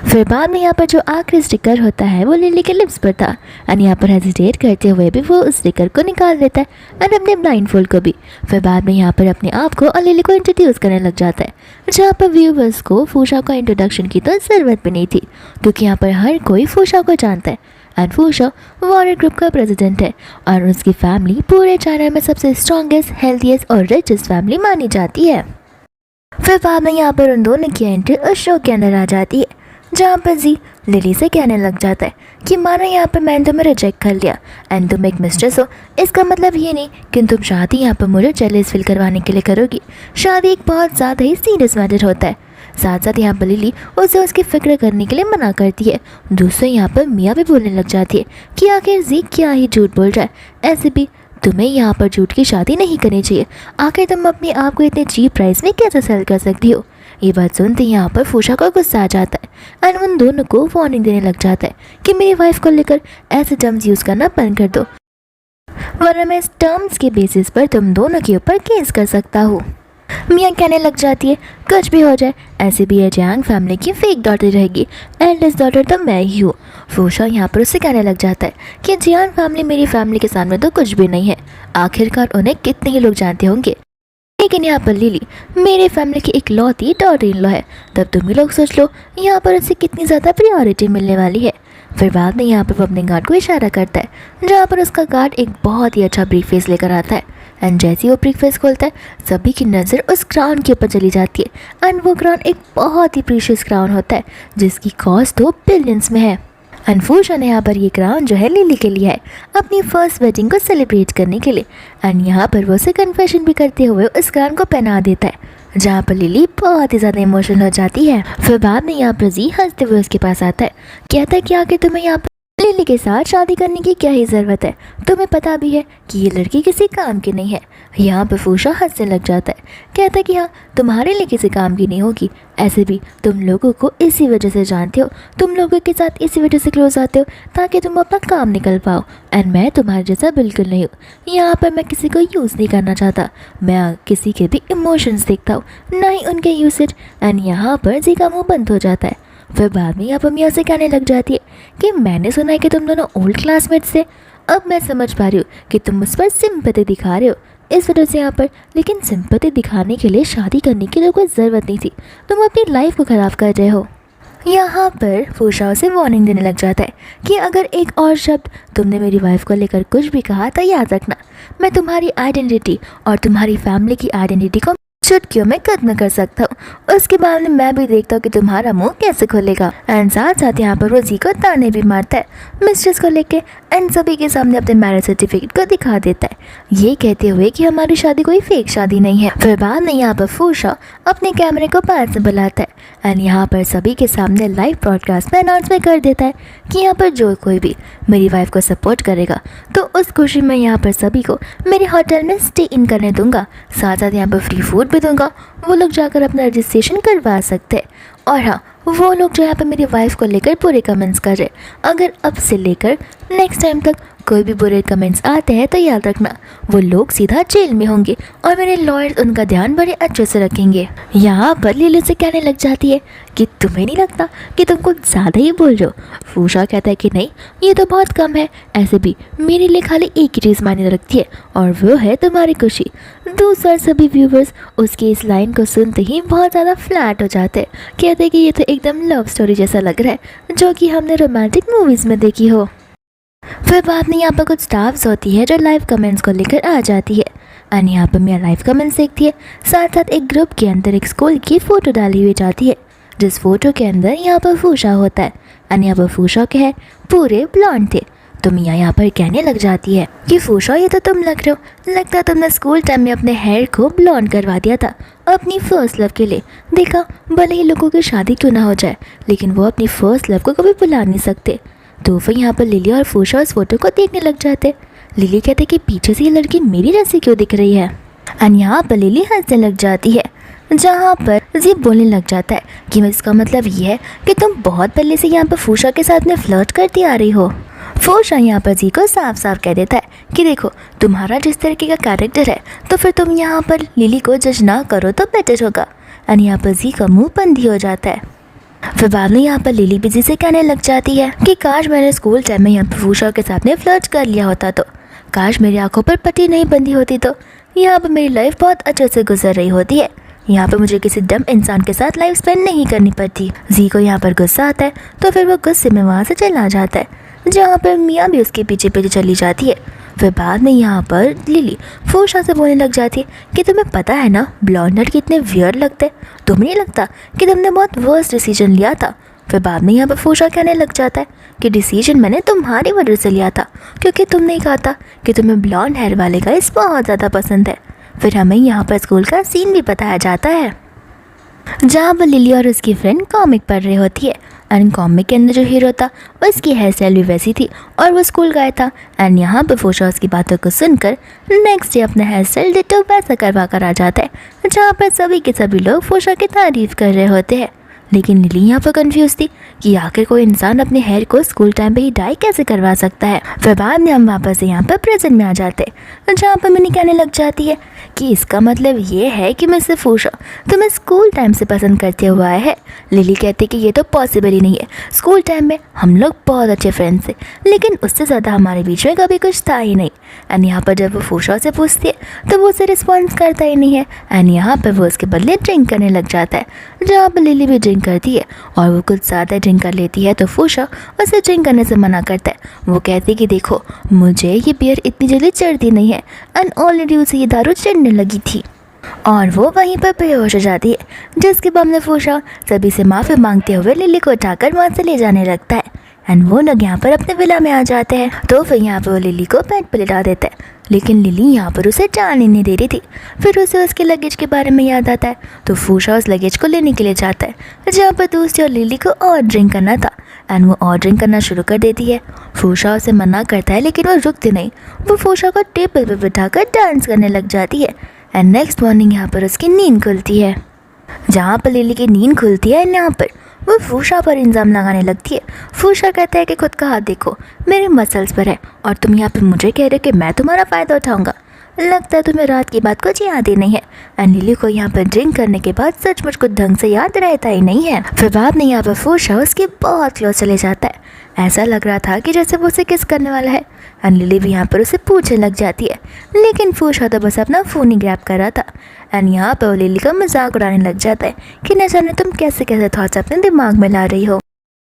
फिर बाद में यहाँ पर जो आखिरी स्टिकर होता है वो लिली के लिप्स पर था। एंड यहाँ पर हेजिटेट करते हुए भी वो उस स्टिकर को निकाल देता है एंड अपने ब्लाइंड फोल्ड को भी। फिर बाद में यहाँ पर अपने आप को और लिली को इंट्रोड्यूस करने लग जाता है, जहाँ पर व्यूवर्स को फूशा का इंट्रोडक्शन की तो ज़रूरत भी नहीं थी, क्योंकि यहाँ पर हर कोई फूशा को जानता है। एंड फूशा वॉरियर ग्रुप का प्रेसिडेंट है और उसकी फैमिली पूरे चाइना में सबसे स्ट्रॉन्गेस्ट, हेल्थीएस्ट और रिचेस्ट फैमिली मानी जाती है। फिर बाद में यहाँ पर उन दोनों की एंट्री उस शो के अंदर आ जाती है, जहाँ पर जी लिली से कहने लग जाता है कि मानो यहाँ पर मैंने तुम्हें रिजेक्ट कर लिया एंड तुम एक मिस्ट्रेस हो, इसका मतलब ये नहीं कि तुम शादी यहाँ पर मुझे जेलस फील करवाने के लिए करोगी। शादी एक बहुत ज़्यादा ही सीरियस मैटर होता है। साथ साथ यहाँ पर लिली उसे उसकी फिक्र करने के लिए मना करती है। दूसरे यहाँ पर मिया भी बोलने लग जाती है कि आखिर जी क्या ही झूठ बोल रहा है, ऐसे भी तुम्हें यहाँ पर झूठ की शादी नहीं करनी चाहिए, आखिर तुम अपने आप को इतने चीप प्राइस में कैसे सेल कर सकती हो। ये बात सुनते ही यहाँ पर फूशा को गुस्सा आ जाता है एंड उन दोनों को वार्निंग देने लग जाता है कि मेरी वाइफ को लेकर ऐसे टर्म्स यूज़ करना बंद कर दो, वरना मैं इस टर्म्स के बेसिस पर तुम दोनों के ऊपर केस कर सकता हूँ। मिया कहने लग जाती है कुछ भी हो जाए ऐसे भी ये जियांग फैमिली की फेक डॉटर रहेगी, एल्डेस्ट डॉटर तो मैं ही हूँ। फूशा यहाँ पर उससे कहने लग जाता है कि जियांग फैमिली मेरी फैमिली के सामने तो कुछ भी नहीं है, आखिरकार उन्हें कितने ही लोग जानते होंगे, लेकिन यहाँ पर लिली मेरे फैमिली की इकलौती डॉटर इन लॉ है। तब तुम ही लोग सोच लो यहाँ पर उसे कितनी ज़्यादा प्रायोरिटी मिलने वाली है। फिर बाद में यहाँ पर वो अपने गार्ड को इशारा करता है जहाँ पर उसका गार्ड एक बहुत ही अच्छा ब्रीफकेस लेकर आता है। एंड जैसे ही वो ब्रीफकेस खोलता है सभी की नज़र उस क्राउन के ऊपर चली जाती है। एंड वो क्राउन एक बहुत ही प्रीशियस क्राउन होता है जिसकी कॉस्ट तो बिलियंस में है। एंड फूशा ने यहाँ पर ये क्राउन जो है लिली के लिए है अपनी फर्स्ट वेडिंग को सेलिब्रेट करने के लिए। एंड यहाँ पर वो उसे कन्फेशन भी करते हुए उस क्राउन को पहना देता है जहाँ पर लिली बहुत ही ज़्यादा इमोशनल हो जाती है। फिर बाद में यहाँ पर जी हंसते हुए उसके पास आता है, कहता है कि आखिर तुम्हें यहाँ पर लिली के साथ शादी करने की क्या ही ज़रूरत है, तुम्हें पता भी है कि ये लड़की किसी काम की नहीं है। यहाँ पर फूशा हंसने लग जाता है, कहता है कि हाँ तुम्हारे लिए किसी काम की नहीं होगी, ऐसे भी तुम लोगों को इसी वजह से जानते हो, तुम लोगों के साथ इसी वजह से क्लोज आते हो ताकि तुम अपना काम निकल पाओ। एंड मैं तुम्हारे जैसा बिल्कुल नहीं हूँ, यहाँ पर मैं किसी को यूज़ नहीं करना चाहता, मैं किसी के भी इमोशंस देखता हूँ ना ही उनके यूसेज। एंड यहाँ पर जी का मुँह बंद हो जाता है। फिर बाद में यहाँ पर मिया से कहने लग जाती है कि मैंने सुना है कि तुम दोनों ओल्ड क्लासमेट्स थे, अब मैं समझ पा रही हूँ कि तुम मुझ पर सिंपैथी दिखा रहे हो इस वजह से यहाँ पर, लेकिन सिंपैथी दिखाने के लिए शादी करने की तो कोई ज़रूरत नहीं थी, तुम अपनी लाइफ को ख़राब कर रहे हो। यहाँ पर फूशा उसे वार्निंग देने लग जाता है कि अगर एक और शब्द तुमने मेरी वाइफ को लेकर कुछ भी कहा तो याद रखना मैं तुम्हारी आइडेंटिटी और तुम्हारी फैमिली की आइडेंटिटी को चुटकियों में खत्म कर सकता हूँ, उसके बाद में मैं भी देखता हूँ कि तुम्हारा मुंह कैसे खुलेगा। एंड साथ साथ यहाँ पर वो जी को ताने भी मारता है मिस्ट्रेस को लेके एंड सभी के सामने अपने मैरिज सर्टिफिकेट को दिखा देता है, ये कहते हुए कि हमारी शादी कोई फेक शादी नहीं है। फिर बाद में यहाँ पर फूशा अपने कैमरे को पास से बुलाता है एंड यहाँ पर सभी के सामने लाइव ब्रॉडकास्ट में अनाउंसमेंट कर देता है कि यहाँ पर जो कोई भी मेरी वाइफ को सपोर्ट करेगा तो उस खुशी में यहाँ पर सभी को मेरे होटल में स्टे इन करने दूंगा, साथ साथ यहाँ पर फ्री फूड भी दूंगा, वो लोग जाकर अपना रजिस्ट्रेशन करवा सकते हैं। और हाँ वो लोग जो यहाँ पर मेरी वाइफ को लेकर बुरे कमेंट्स कर रहे, अगर अब से लेकर नेक्स्ट टाइम तक कोई भी बुरे कमेंट्स आते हैं तो याद रखना वो लोग सीधा जेल में होंगे और मेरे लॉयर्स उनका ध्यान बड़े अच्छे से रखेंगे। यहाँ पर लिली से कहने लग जाती है कि तुम्हें नहीं लगता कि तुम कुछ ज़्यादा ही बोल रहे हो। फूशा कहता है कि नहीं ये तो बहुत कम है, ऐसे भी मेरे लिए खाली एक ही चीज़ मायने रखती है और वो है तुम्हारी खुशी। दूसरा सभी व्यूवर्स उसकी इस लाइन को सुनते ही बहुत ज़्यादा फ्लैट हो जाते हैं, कहते हैं कि ये तो एकदम लव स्टोरी जैसा लग रहा है जो कि हमने रोमांटिक मूवीज़ में देखी हो। फिर बाद में यहाँ पर कुछ स्टाफ्स होती है जो लाइव कमेंट्स को लेकर आ जाती है एंड यहाँ पर मिया लाइव कमेंट्स देखती है, साथ साथ एक ग्रुप के अंदर एक स्कूल की फ़ोटो डाली हुई जाती है जिस फोटो के अंदर यहाँ पर फूशा होता है एंड यहाँ पर फूशा के है पूरे ब्लॉन्ड थे। तो मिया यहाँ पर कहने लग जाती है कि फूशा ये तो तुम लग रहे हो, लगता तुमने स्कूल टाइम में अपने हेयर को ब्लॉन्ड करवा दिया था अपनी फर्स्ट लव के लिए, देखा भले ही लोगों की शादी क्यों ना हो जाए लेकिन वो अपनी फर्स्ट लव को कभी भुला नहीं सकते। तो फिर यहाँ पर लिली और फूशा उस फोटो को देखने लग जाते। लिली कहते कि पीछे से ये लड़की मेरी जैसी क्यों दिख रही है एंड यहाँ पर लिली हंसने लग जाती है, जहाँ पर जी बोलने लग जाता है कि इसका मतलब ये है कि तुम बहुत पहले से यहाँ पर फूशा के साथ में फ्लर्ट करती आ रही हो। फूशा यहाँ पर जी को साफ साफ कह देता है कि देखो तुम्हारा जिस तरीके का कैरेक्टर है तो फिर तुम यहाँ पर लिली को जज ना करो तो बेटर होगा। एंड यहाँ पर जी का मुँह बंद ही हो जाता है। फिर बाद में यहाँ पर लिली बिजी से कहने लग जाती है कि काश मैंने स्कूल टाइम में यहाँ पर फूशा के साथ में फ्लर्ट कर लिया होता, तो काश मेरी आंखों पर पट्टी नहीं बंधी होती, तो यहाँ पर मेरी लाइफ बहुत अच्छे से गुजर रही होती है, यहाँ पर मुझे किसी डम इंसान के साथ लाइफ स्पेंड नहीं करनी पड़ती। जी को यहाँ पर गुस्सा आता है तो फिर वो गुस्से में वहाँ से चला जाता है, जहाँ पर मियाँ भी उसके पीछे पीछे चली जाती है। फिर बाद में यहाँ पर लिली फूशा से बोलने लग जाती है कि तुम्हें पता है ना ब्लॉन्ड हेयर कितने वियर्ड लगते, तुम्हें नहीं लगता कि तुमने बहुत वर्स्ट डिसीजन लिया था। फिर बाद में यहाँ पर फूशा कहने लग जाता है कि डिसीजन मैंने तुम्हारी वजह से लिया था क्योंकि तुमने कहा था कि तुम्हें ब्लॉन्ड हेयर वाले गाइस बहुत ज़्यादा पसंद है। फिर हमें यहाँ पर स्कूल का सीन भी बताया जाता है जहाँ पर लिली और उसकी फ्रेंड कॉमिक पढ़ रही होती है एंड कॉमिक के अंदर जो हीरो था उसकी हेयर स्टाइल भी वैसी थी और वो स्कूल गया था। एंड यहाँ पर फूशा उसकी बातों को सुनकर नेक्स्ट डे अपना हेयर स्टाइल डिटो वैसा करवा कर आ जाता है, जहाँ पर सभी के सभी लोग फूशा की तारीफ कर रहे होते हैं। लेकिन लिली यहाँ पर कंफ्यूज थी कि आखिर कोई इंसान अपने हेयर को स्कूल टाइम पे ही डाई कैसे करवा सकता है। फिर बाद में हम वापस यहाँ पर प्रेजेंट में आ जाते हैं, जहाँ पर मिनी कहने लग जाती है कि इसका मतलब ये है कि मिस्टर फूशा तुम्हें स्कूल टाइम से पसंद करते हुए आया है। लिली कहती कि ये तो पॉसिबल ही नहीं है, स्कूल टाइम में हम लोग बहुत अच्छे फ्रेंड्स थे, लेकिन उससे ज़्यादा हमारे बीच में कभी कुछ था ही नहीं। एंड यहाँ पर जब वो फूशा से पूछती है तो वो उसे रिस्पॉन्स करता ही नहीं है। एंड यहाँ पर वो उसके बदले ड्रिंक करने लग जाता है, जहाँ पर लिली भी ड्रिंक करती है और वो कुछ ज़्यादा ड्रिंक कर लेती है तो फूशा उसे ड्रिंक करने से मना करता है। वो कहती कि देखो मुझे ये बियर इतनी जल्दी चढ़ती नहीं है, एंड ऑलरेडी उसे ये दारू चढ़ने लगी थी और वो वहीं पर बेहोश हो जाती है, जिसके बाद में फूशा सभी से माफ़ी मांगते हुए लिली को उठाकर वहाँ से ले जाने लगता है। एंड वो लोग यहाँ पर अपने विला में आ जाते हैं तो फिर यहाँ पर वो लिली को बेड पर लिटा देता है, लेकिन लिली यहाँ पर उसे जाने नहीं दे रही थी। फिर उसे उसके लगेज के बारे में याद आता है तो फूशा उस लगेज को लेने के लिए जाता है, जहाँ पर दूसरी और लिली को और ड्रिंक करना था। एंड वो और ड्रिंक करना शुरू कर देती है। फूशा उसे मना करता है लेकिन वो रुकती नहीं, वो फूशा को टेबल पर बिठाकर डांस करने लग जाती है। एंड नेक्स्ट मॉर्निंग यहाँ पर उसकी नींद खुलती है। जहाँ पर लिली की नींद खुलती है यहाँ पर वो फूशा पर इल्ज़ाम लगाने लगती है। फूशा कहता है कि खुद का हाथ देखो, मेरे मसल्स पर है और तुम यहाँ पे मुझे कह रहे हो कि मैं तुम्हारा फ़ायदा उठाऊंगा। लगता है तुम्हें रात की बात कुछ याद ही नहीं है। एंड लिली को यहाँ पर ड्रिंक करने के बाद सचमुच कुछ ढंग से याद रहता ही नहीं है। फिर बाद में यहाँ पर फूशा उसके बहुत क्लोज चले जाता है, ऐसा लग रहा था कि जैसे वो उसे किस करने वाला है। एंड लिली भी यहाँ पर उसे पूछने लग जाती है, लेकिन फूशा तो बस अपना फ़ोन ही ग्रैब कर रहा था। एंड यहाँ पर लिली का मजाक उड़ाने लग जाता है कि न जाने तुम कैसे कैसे थॉट्स अपने दिमाग में ला रही हो।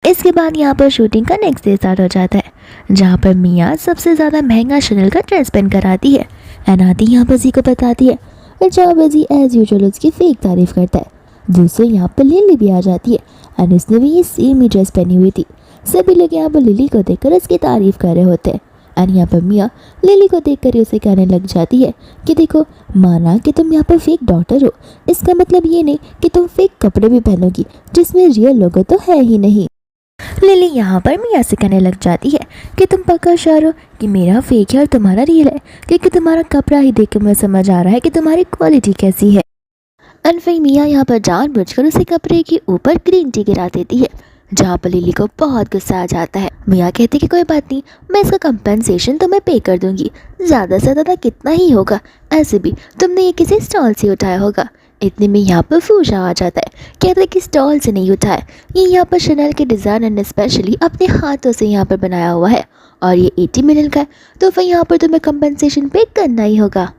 इसके बाद यहाँ पर शूटिंग का नेक्स्ट डे स्टार्ट हो जाता है, जहाँ पर मिया सबसे ज़्यादा महंगा शनल का ड्रेस पहन कर आती है। एंड आती यहाँ पर जी को बताती है, जहाँ पर जी एज यूजुअल उसकी फेक तारीफ करता है। दूसरे यहाँ पर लिली भी आ जाती है एंड उसने भी ये सेम ही ड्रेस पहनी हुई थी। सभी लोग यहाँ पर लिली को देखकर उसकी तारीफ कर रहे होते हैं। एंड यहाँ पर मिया लिली को देखकर ही उसे कहने लग जाती है कि देखो, माना कि तुम यहाँ पर फेक डॉटर हो, इसका मतलब ये नहीं कि तुम फेक कपड़े भी पहनोगी जिसमें रियल लोगो तो है ही नहीं। लिली यहाँ पर मिया से कहने लग जाती है कि तुम पक्का श्योर हो कि मेरा फेक है और तुम्हारा रियल है, क्योंकि तुम्हारा कपड़ा ही देख कर मुझे समझ आ रहा है कि तुम्हारी क्वालिटी कैसी है। एंड फिर मिया यहाँ पर जानबूझकर उसे कपड़े के ऊपर ग्रीन टी गिरा देती है, जहाँ पर लिली को बहुत गुस्सा आ जाता है। मिया कहती कि कोई बात नहीं, मैं इसका कंपेंसेशन तुम्हें पे कर दूंगी, ज़्यादा से ज़्यादा कितना ही होगा, ऐसे भी तुमने ये किसी स्टॉल से उठाया होगा। इतने में यहाँ पर फूशा आ जाता है, कहते हैं कि स्टॉल से नहीं उठाया, ये यहाँ पर शनल के डिज़ाइनर ने स्पेशली अपने हाथों से यहाँ पर बनाया हुआ है और ये 80 मिलियन का है, तो फिर यहाँ पर तुम्हें कंपेंसेशन पे करना ही होगा।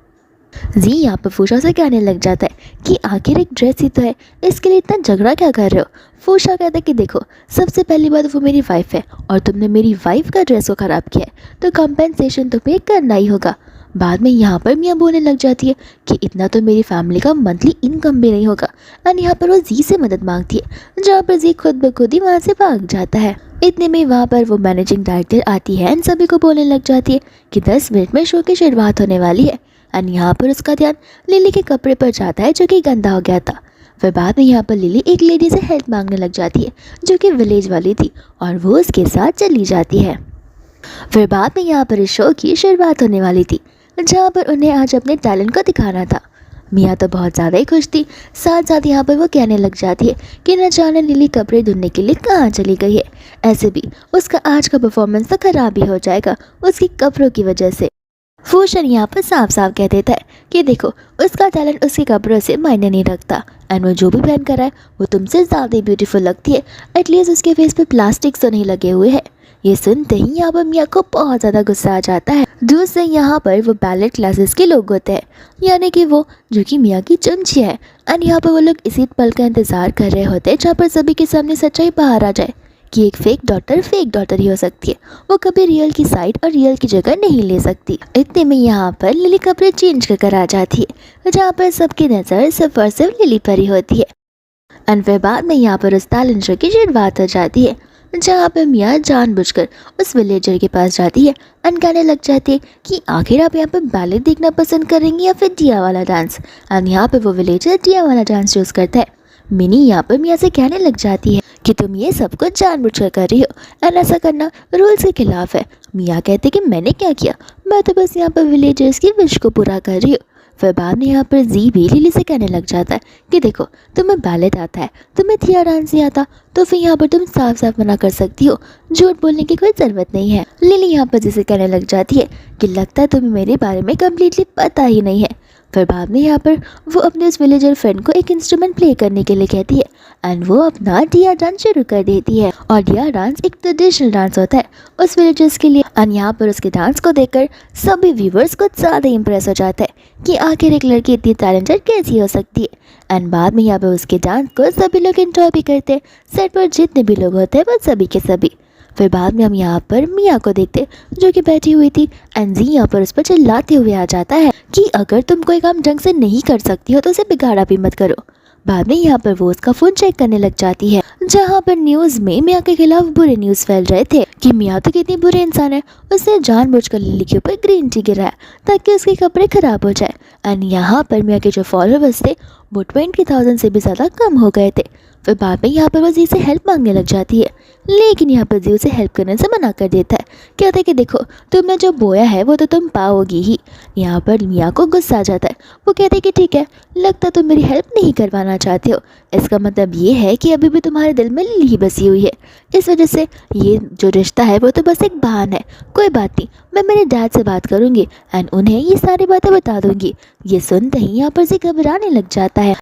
जी यहाँ पर फूशा से कहने लग जाता है कि आखिर एक ड्रेस ही तो है, इसके लिए इतना झगड़ा क्या कर रहे हो। फूशा कहता है कि देखो, सबसे पहली बात वो मेरी वाइफ है और तुमने मेरी वाइफ का ड्रेस को ख़राब किया है, तो कंपेंसेशन तुम्हें करना ही होगा। बाद में यहाँ पर मियाँ बोलने लग जाती है कि इतना तो मेरी फैमिली का मंथली इनकम भी नहीं होगा। एंड यहाँ पर वो जी से मदद मांगती है, जहाँ पर जी खुद ब खुद ही वहाँ से भाग जाता है। इतने में वहाँ पर वो मैनेजिंग डायरेक्टर आती है एंड सभी को बोलने लग जाती है कि 10 मिनट में शो की शुरुआत होने वाली है। एंड यहाँ पर उसका ध्यान लिली के कपड़े पर जाता है जो कि गंदा हो गया था। फिर बाद में यहाँ पर लिली एक लेडी से हेल्प मांगने लग जाती है जो कि विलेज वाली थी और वो उसके साथ चली जाती है। फिर बाद में यहाँ पर इस शो की शुरुआत होने वाली थी, जहाँ पर उन्हें आज अपने टैलेंट को दिखाना था। मिया तो बहुत ज़्यादा ही खुश थी, साथ साथ यहाँ पर वो कहने लग जाती है कि न जाने लिली कपड़े धुलने के लिए कहाँ चली गई है, ऐसे भी उसका आज का परफॉर्मेंस तो खराब ही हो जाएगा उसकी कपड़ों की वजह से। फूशन यहाँ पर साफ साफ कह देता है कि देखो, उसका टैलेंट उसके कपड़ों से मायने नहीं रखता, एंड वो जो भी पहन कर है वो तुमसे ज़्यादा ब्यूटीफुल लगती है, एटलीस्ट उसके फेस पे प्लास्टिक तो नहीं लगे हुए हैं। ये सुनते ही यहाँ पर मिया को बहुत ज़्यादा गुस्सा आ जाता है। दूसरे यहाँ पर वो बैलेट क्लासेस के लोग होते हैं, यानी कि वो जो कि मिया की चमची है। एंड यहाँ पर वो लोग इसी पल का इंतज़ार कर रहे होते हैं जहाँ पर सभी के सामने सच्चाई बाहर आ जाए कि एक फेक डॉटर ही हो सकती है, वो कभी रियल की साइड और रियल की जगह नहीं ले सकती। इतने में यहाँ पर लिली कपड़े चेंज कर आ जाती है, जहाँ पर सबकी नज़र सिर्फ और सिर्फ लिली पर ही होती है। एंड फिर बाद में यहाँ पर उस टैलेंट शो की शुरुआत हो जाती है, जहाँ पर मिया जानबूझकर उस विलेजर के पास जाती है एंड कहने लग जाती है कि आखिर आप यहाँ पर बैलेट देखना पसंद करेंगे या फिर डिया वाला डांस। एंड यहाँ पर वो विलेजर डिया वाला डांस चूज़ करता है। मिनी यहाँ पर मिया से कहने लग जाती है कि तुम ये सब कुछ जानबूझकर कर रही हो एंड ऐसा करना रूल्स के खिलाफ है। मिया कहते कि मैंने क्या किया, मैं तो बस यहाँ पर विलेजर्स की विश को पूरा कर रही हूँ। फिर बाद में यहाँ पर जी भी लिली से कहने लग जाता है कि देखो, तुम्हें बैलेट आता है, तुम्हें थिया डांस नहीं आता, तो फिर यहाँ पर तुम साफ साफ मना कर सकती हो, झूठ बोलने की कोई ज़रूरत नहीं है। लिली यहाँ पर जिसे कहने लग जाती है कि लगता है तुम्हें मेरे बारे में कम्प्लीटली पता ही नहीं है, फिर बाद में यहाँ पर वो अपने उस विलेजर फ्रेंड को एक इंस्ट्रूमेंट प्ले करने के लिए कहती है एंड वो अपना डिया डांस शुरू कर देती है। और डिया डांस एक ट्रेडिशनल डांस होता है उस विलेजर्स के लिए। एंड यहाँ पर उसके डांस को देखकर सभी व्यूवर्स को ज़्यादा इंप्रेस हो जाता है कि आखिर एक लड़की इतनी टैलेंटेड कैसी हो सकती है। एंड बाद में यहाँ पर उसके डांस को सभी लोग एंजॉय भी करते हैं। सेट पर जितने भी लोग होते हैं वो सभी के सभी। फिर बाद में हम यहाँ पर मिया को देखते जो कि बैठी हुई थी एंड जी यहाँ पर उस पर चिल्लाते हुए आ जाता है कि अगर तुम कोई काम ढंग से नहीं कर सकती हो तो उसे बिगाड़ा भी मत करो। बाद में यहाँ पर वो उसका फ़ोन चेक करने लग जाती है जहाँ पर न्यूज़ में मिया के खिलाफ बुरे न्यूज़ फैल रहे थे कि मिया तो कितनी बुरे इंसान है, उसने जानबूझकर लिली के ऊपर ग्रीन टी गिराया ताकि उसके कपड़े खराब हो जाए। एंड यहाँ पर मिया के जो फॉलोवर्स थे वो 20,000 से भी ज़्यादा कम हो गए थे। फिर बाद में यहाँ पर वो जी से हेल्प मांगने लग जाती है लेकिन यहाँ पर जी उसे हेल्प करने से मना कर देता है। कहता है कि देखो तुमने जो बोया है वो तो तुम पाओगी ही। यहाँ पर मिया को गुस्सा आ जाता है। वो कहते हैं कि ठीक है, लगता तुम मेरी हेल्प नहीं करवाना चाहते हो, इसका मतलब ये है कि अभी भी तुम्हारे दिल में लिली ही बसी हुई है, इस वजह से ये जो रिश्ता है वो तो बस एक बहाना है। कोई बात नहीं, मैं मेरे डैड से बात करूँगी एंड उन्हें ये सारी बातें बता दूँगी। ये सुनते ही यहाँ पर जी घबराने लग जाता है।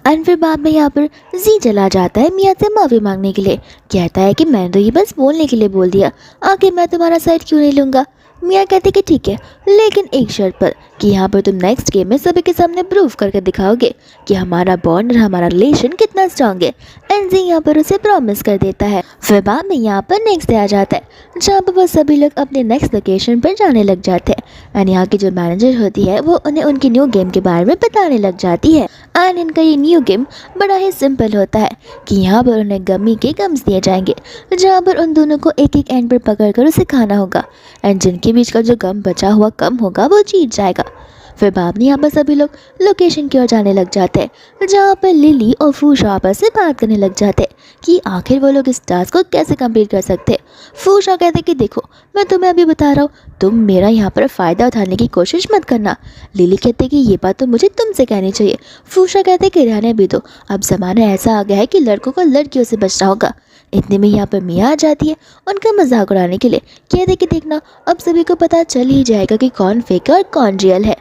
एंड फिर बाद में यहाँ पर जी चला जाता है मिया से माफ़ी मांगने के लिए। कहता है कि मैंने तो ये बस बोलने के लिए बोल दिया, आगे मैं तुम्हारा साइड क्यों नहीं लूँगा। मिया कहते कि ठीक है, लेकिन एक शर्त पर कि यहाँ पर तुम नेक्स्ट गेम में सभी के सामने प्रूव करके दिखाओगे कि हमारा बॉन्ड और हमारा रिलेशन कितना स्ट्रांग है। एंड जी यहाँ पर उसे प्रॉमिस कर देता है। फिर बाद में यहाँ पर नेक्स्ट डे आ जाता है जहाँ पर वो सभी लोग अपने नेक्स्ट लोकेशन पर जाने लग जाते हैं। एंड यहाँ की जो मैनेजर होती है वो उन्हें उनकी न्यू गेम के बारे में बताने लग जाती है। एंड इनका ये न्यू गेम बड़ा ही सिंपल होता है कि यहाँ पर उन्हें गमी के गम्स दिए जाएंगे जहाँ पर उन दोनों को एक एक एंड पर पकड़ कर उसे खाना होगा एंड जिनके बीच का जो गम बचा हुआ कम होगा वो जीत जाएगा। फिर बाद में यहाँ पर सभी लोग लोकेशन की ओर जाने लग जाते हैं जहाँ पर लिली और फूशा आपस से बात करने लग जाते हैं कि आखिर वो लोग इस टास्क को कैसे कंप्लीट कर सकते हैं। फूशा कहते कि देखो मैं तुम्हें अभी बता रहा हूँ, तुम मेरा यहाँ पर फ़ायदा उठाने की कोशिश मत करना। लिली कहते कि ये बात तो मुझे तुमसे कहनी चाहिए। फूशा कहते कि रहने भी दो, अब ज़माना ऐसा आ गया है कि लड़कों को लड़कियों से बचना होगा। इतने में यहाँ पर मिया आ जाती है उनका मजाक उड़ाने के लिए। कहते कि देखना अब सभी को पता चल ही जाएगा कि कौन फेक है और कौन रियल है।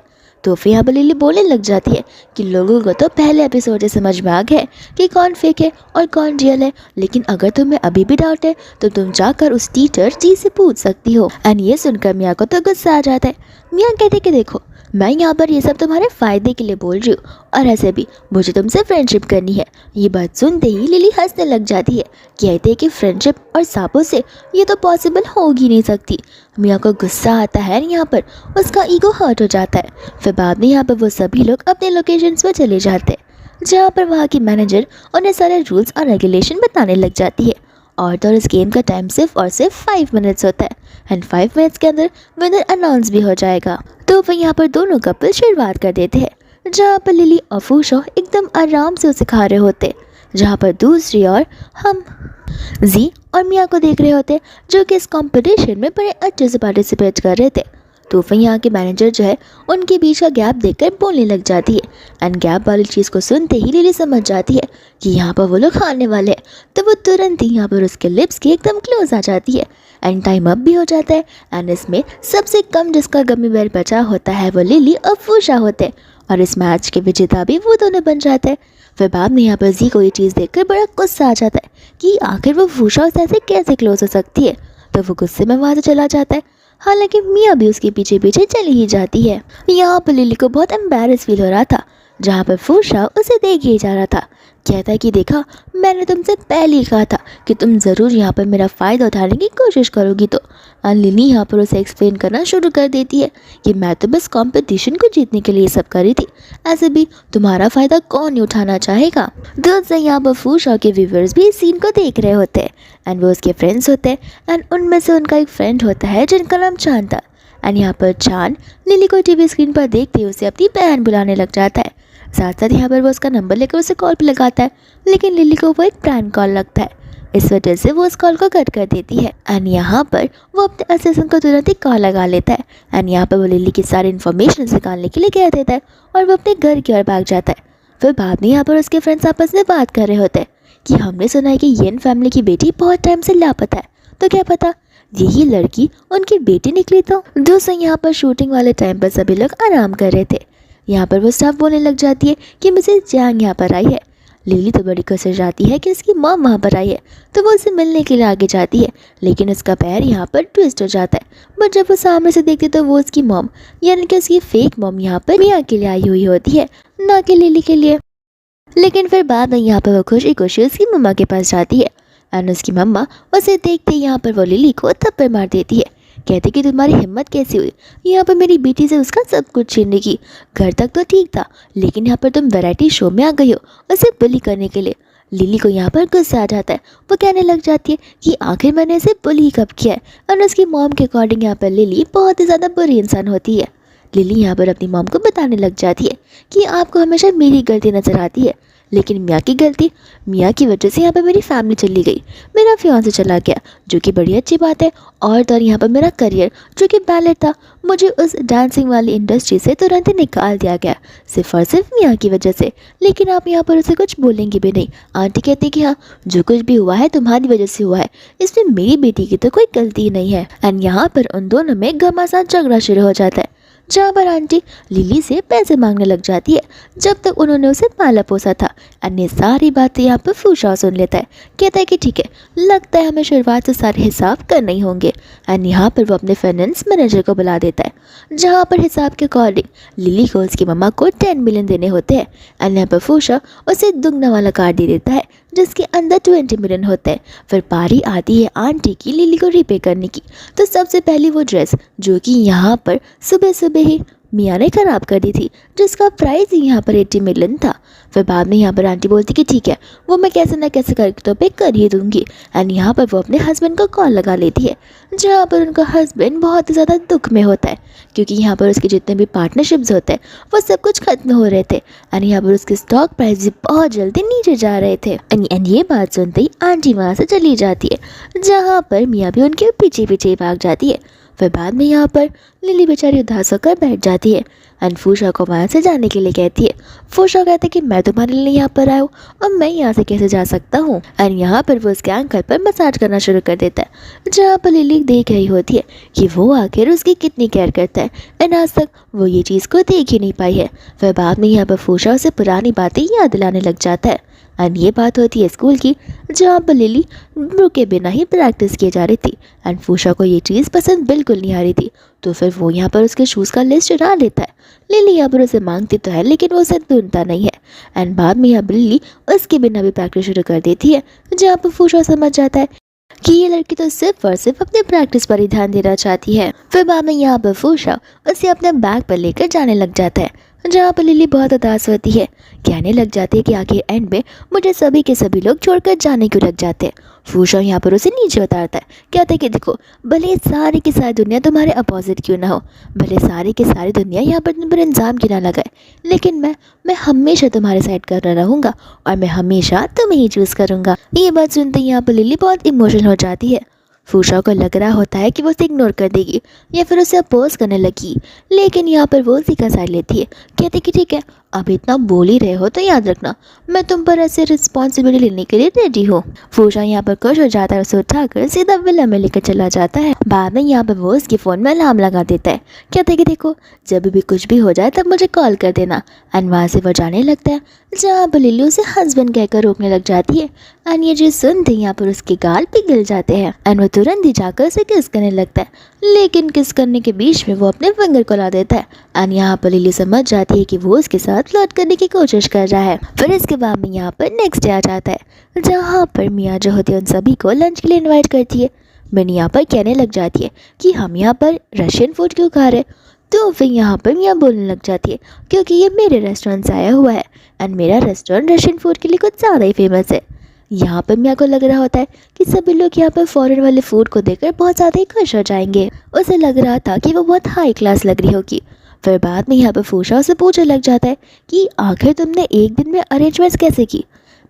तो फिर यहाँ पर लिली बोलने लग जाती है कि लोगों को तो पहले एपिसोड से समझ में आ गया है कि कौन फेक है और कौन रियल है, लेकिन अगर तुम्हें अभी भी डाउट है तो तुम जाकर उस टीचर जी से पूछ सकती हो। एंड ये सुनकर मिया को तो गुस्सा आ जाता है। मिया कहते कि देखो मैं यहाँ पर ये सब तुम्हारे फ़ायदे के लिए बोल रही हूँ और ऐसे भी मुझे तुमसे फ्रेंडशिप करनी है। ये बात सुनते ही लिली हंसने लग जाती है। कहते हैं कि फ्रेंडशिप और सांपों से ये तो पॉसिबल हो ही नहीं सकती। मिया को गुस्सा आता है, यहाँ पर उसका ईगो हर्ट हो जाता है। फिर बाद में यहाँ पर वो सभी लोग अपने लोकेशंस पर चले जाते हैं जहाँ पर वहाँ की मैनेजर उन्हें सारे रूल्स और रेगुलेशन बताने लग जाती है। और तो इस गेम का टाइम सिर्फ और सिर्फ 5 मिनट्स होता है एंड 5 मिनट्स के अंदर विनर अनाउंस भी हो जाएगा। तो फिर यहाँ पर दोनों कपल शुरुआत कर देते हैं जहाँ पर लिली और फूशा एकदम आराम से उसे खा रहे होते, जहाँ पर दूसरी ओर हम जी और मिया को देख रहे होते जो कि इस कंपटीशन में बड़े अच्छे से पार्टिसिपेट कर रहे थे। तो फिर यहाँ के मैनेजर जो है उनके बीच का गैप देखकर बोलने लग जाती है एंड गैप वाली चीज़ को सुनते ही लिली समझ जाती है कि यहाँ पर वो लोग खाने वाले हैं। तो वो तुरंत ही यहाँ पर उसके लिप्स की एकदम क्लोज आ जाती है एंड टाइम अप भी हो जाता है। एंड इसमें सबसे कम जिसका गमी बेर बचा होता है वो लिली और फूशा होते हैं और इस मैच के विजेता भी वो दोनों बन जाते हैं। फिर बाद में यहाँ पर जी को ये चीज़ देखकर बड़ा गुस्सा आ जाता है कि आखिर वो फूशा से कैसे क्लोज हो सकती है। तो वो गुस्से में वहाँ से चला जाता है। हालांकि मिया भी उसके पीछे पीछे चली ही जाती है। यहाँ पर लिली को बहुत एम्बैरेस फील हो रहा था जहाँ पर फूशा उसे देख ही जा रहा था। कहता है कि देखा मैंने तुमसे पहले ही कहा था कि तुम ज़रूर यहाँ पर मेरा फ़ायदा उठाने की कोशिश करोगी। तो लिली यहाँ पर उसे एक्सप्लेन करना शुरू कर देती है कि मैं तो बस कंपटीशन को जीतने के लिए सब कर रही थी, ऐसे भी तुम्हारा फ़ायदा कौन नहीं उठाना चाहेगा। दोस्तों यहाँ पर फूशा के व्यूवर्स भी इस सीन को देख रहे होते हैं एंड वो उसके फ्रेंड्स होते हैं एंड उनमें से उनका एक फ्रेंड होता है जिनका नाम चांद था। एंड यहाँ पर चांद लिली को टीवी स्क्रीन पर देखते ही उसे अपनी बहन बुलाने लग जाता है। साथ साथ यहाँ पर वो उसका नंबर लेकर उसे कॉल पे लगाता है, लेकिन लिली को वो एक प्रैंक कॉल लगता है, इस वजह से वो उस कॉल को कट कर देती है। एंड यहाँ पर वो अपने असिस्टेंट को तुरंत ही कॉल लगा लेता है एंड यहाँ पर वो लिली की सारी इन्फॉर्मेशन निकालने के लिए कह देता है और वो अपने घर की ओर भाग जाता है। फिर बाद में यहाँ पर उसके फ्रेंड्स आपस में बात कर रहे होते हैं कि हमने सुना है कि येन फैमिली की बेटी बहुत टाइम से लापता है, तो क्या पता यही लड़की उनकी बेटी निकली। तो दोस्तों यहाँ पर शूटिंग वाले टाइम पर सभी लोग आराम कर रहे थे यहाँ पर वो साफ बोलने लग जाती है कि मिसेस जैंग यहाँ पर आई है। लिली तो बड़ी खुश हो जाती है कि उसकी मॉम वहाँ पर आई है, तो वो उसे मिलने के लिए आगे जाती है, लेकिन उसका पैर यहाँ पर ट्विस्ट हो जाता है। बट जब वो सामने से देखती तो वो उसकी मॉम यानी कि उसकी फेक मॉम यहाँ पर मिया के लिए आई हुई होती है, ना कि लिली के लिए। लेकिन फिर बाद में यहाँ पर वो खुशी खुशी उसकी मम्मा के पास जाती है एंड उसकी मम्मा उसे देखते यहाँ पर वो लिली को थप्पड़ मार देती है। कहते कि तुम्हारी हिम्मत कैसी हुई यहाँ पर मेरी बेटी से उसका सब कुछ छीनने की। घर तक तो ठीक था, लेकिन यहाँ पर तुम वैरायटी शो में आ गई हो उसे बुली करने के लिए। लिली को यहाँ पर गुस्सा आ जाता है। वो कहने लग जाती है कि आखिर मैंने इसे बुली कब किया है। और उसकी मॉम के अकॉर्डिंग यहाँ पर लिली बहुत ही ज़्यादा बुरी इंसान होती है। लिली यहाँ पर अपनी मॉम को बताने लग जाती है कि आपको हमेशा मेरी गलती नज़र आती है, लेकिन मियाँ की गलती, मियाँ की वजह से यहाँ पर मेरी फैमिली चली गई, मेरा फियांसे चला गया, जो कि बड़ी अच्छी बात है। और यहाँ पर मेरा करियर जो कि बैलेट था, मुझे उस डांसिंग वाली इंडस्ट्री से तुरंत ही निकाल दिया गया, सिर्फ और सिर्फ मियाँ की वजह से। लेकिन आप यहाँ पर उसे कुछ बोलेंगे भी नहीं। आंटी कहती कि हाँ, जो कुछ भी हुआ है तुम्हारी वजह से हुआ है, इसमें मेरी बेटी की तो कोई गलती नहीं है। एंड यहाँ पर उन दोनों में घमासान झगड़ा शुरू हो जाता है, जहाँ पर आंटी लिली से पैसे मांगने लग जाती है, जब तक उन्होंने उसे पाला पोसा था। अन्य सारी बातें यहाँ पर फूशा सुन लेता है। कहता है कि ठीक है, लगता है हमें शुरुआत से सारे हिसाब करने ही होंगे। एंड यहाँ पर वो अपने फाइनेंस मैनेजर को बुला देता है, जहाँ पर हिसाब के अकॉर्डिंग लिली को उसकी मम्मा को 10 मिलियन देने होते हैं। एंड यहाँ पर फूशा उसे दुगना वाला कार्ड दे देता है, जिसके अंदर 20 मिलियन होते हैं। फिर पारी आती है आंटी की लिली को रिपे करने की। तो सबसे पहली वो ड्रेस जो कि यहाँ पर सुबह सुबह ही मियाँ ने ख़राब कर दी थी, जिसका प्राइस ही यहाँ पर 80 मिलियन था। फिर बाद में यहाँ पर आंटी बोलती कि ठीक है, वो मैं कैसे ना कैसे करके तो पे कर ही दूँगी। एंड यहाँ पर वो अपने हस्बैंड को कॉल लगा लेती है, जहाँ पर उनका हस्बैंड बहुत ही ज़्यादा दुख में होता है, क्योंकि यहाँ पर उसके जितने भी पार्टनरशिप्स होते हैं वो सब कुछ खत्म हो रहे थे। एंड यहाँ पर उसके स्टॉक प्राइस भी बहुत जल्दी नीचे जा रहे थे। एंड ये बात सुनते ही आंटी वहाँ से चली जाती है, जहाँ पर मियाँ भी उनके पीछे पीछे भाग जाती है। फिर बाद में यहाँ पर लिली बेचारी उदास होकर बैठ जाती है एंड फूशा को वहाँ से जाने के लिए कहती है। फूशा कहते कि मैं तुम्हारे लिए यहाँ पर आया हूँ और मैं यहाँ से कैसे जा सकता हूँ। एंड यहाँ पर वो उसके एंकल पर मसाज करना शुरू कर देता है, जहाँ पर लिली देख रही होती है कि वो आखिर उसकी कितनी केयर करता है। एंड आज तक वो ये चीज़ को देख ही नहीं पाई है। फिर बाद में यहाँ पर फूशा उसे पुरानी बातें याद दिलाने लग जाता है। एंड ये बात होती है स्कूल की, जहाँ पर लिली रुके बिना ही प्रैक्टिस की जा रही थी। एंड फूशा को ये चीज़ पसंद बिल्कुल नहीं आ रही थी, तो फिर वो यहाँ पर उसके शूज़ का लिस्ट चुरा लेता है। लिली यहाँ पर उसे मांगती तो है, लेकिन वो उसे ढूंढता नहीं है। एंड बाद में यहाँ पर लिली उसके बिना भी प्रैक्टिस शुरू कर देती है, जहाँ पर फूशा समझ जाता है कि ये लड़की तो सिर्फ और सिर्फ अपने प्रैक्टिस पर ही ध्यान देना चाहती है। फिर बाद में यहाँ पर फूशा उसे अपने बैग पर लेकर जाने लग जाता है, जहाँ पर लिली बहुत उदास होती है, कहने लग जाती है कि आखिर एंड में मुझे सभी के सभी लोग छोड़कर जाने क्यों लग जाते हैं। फूशा यहाँ पर उसे नीचे उतारता है, कहता है कि देखो, भले सारी की सारी दुनिया तुम्हारे अपोजिट क्यों ना हो, भले सारी की सारी दुनिया यहाँ पर तुम पर इल्ज़ाम क्यों ना लगाए, लेकिन मैं हमेशा तुम्हारे साइड कर रहूँगा और मैं हमेशा तुम्हें ही चूज़ करूँगा। ये बात सुनते ही यहाँ पर लिली बहुत इमोशनल हो जाती है। फूशा को लग रहा होता है कि वो उसे इग्नोर कर देगी या फिर उसे अपोज करने लगी, लेकिन यहाँ पर वो उसी का साइड लेती है। कहती कि ठीक है, अब इतना बोल ही रहे हो तो याद रखना, मैं तुम पर ऐसे रिस्पॉन्सिबिलिटी लेने के लिए रेडी हूँ। फूशा यहाँ पर खुश हो जाता है, उसे उठाकर सीधा विला में लेकर चला जाता है। बाद में यहाँ पर वो उसके फ़ोन में अलार्म लगा देता है। कहते कि देखो, जब भी कुछ भी हो जाए तब मुझे कॉल कर देना। एंड वहाँ से वो जाने लगता है, जहाँ पर लिली उसे हस्बैंड कहकर रोकने लग जाती है। एंड ये चीज़ सुनते यहाँ पर उसके गाल पिघल जाते हैं एंड वो तुरंत ही जाकर उसे किस करने लगता है, लेकिन किस करने के बीच में वो अपने फिंगर को ला देता है। एंड यहाँ पर लिली समझ जाती है कि वो उसके साथ फ्लर्ट करने की कोशिश कर रहा है। फिर इसके बाद में यहाँ पर नेक्स्ट डे आ जाता है, जहाँ पर मियाँ जो होती है उन सभी को लंच के लिए इन्वाइट करती है। मिनी यहाँ पर कहने लग जाती है कि हम यहाँ पर रशियन फूड क्यों खा रहे, तो फिर यहाँ पर मियाँ बोलने लग जाती है क्योंकि ये मेरे रेस्टोरेंट से आया हुआ है एंड मेरा रेस्टोरेंट रशियन फूड के लिए कुछ ज़्यादा ही फेमस है। यहाँ पर मियाँ को लग रहा होता है कि सभी लोग यहाँ पर फॉरेन वाले फूड को देखकर बहुत ज़्यादा ही खुश हो जाएंगे। उसे लग रहा था कि वो बहुत हाई क्लास लग रही होगी। फिर बाद में यहाँ पर फूशा उसे पूछने लग जाता है कि आखिर तुमने एक दिन में अरेंजमेंट्स कैसे की।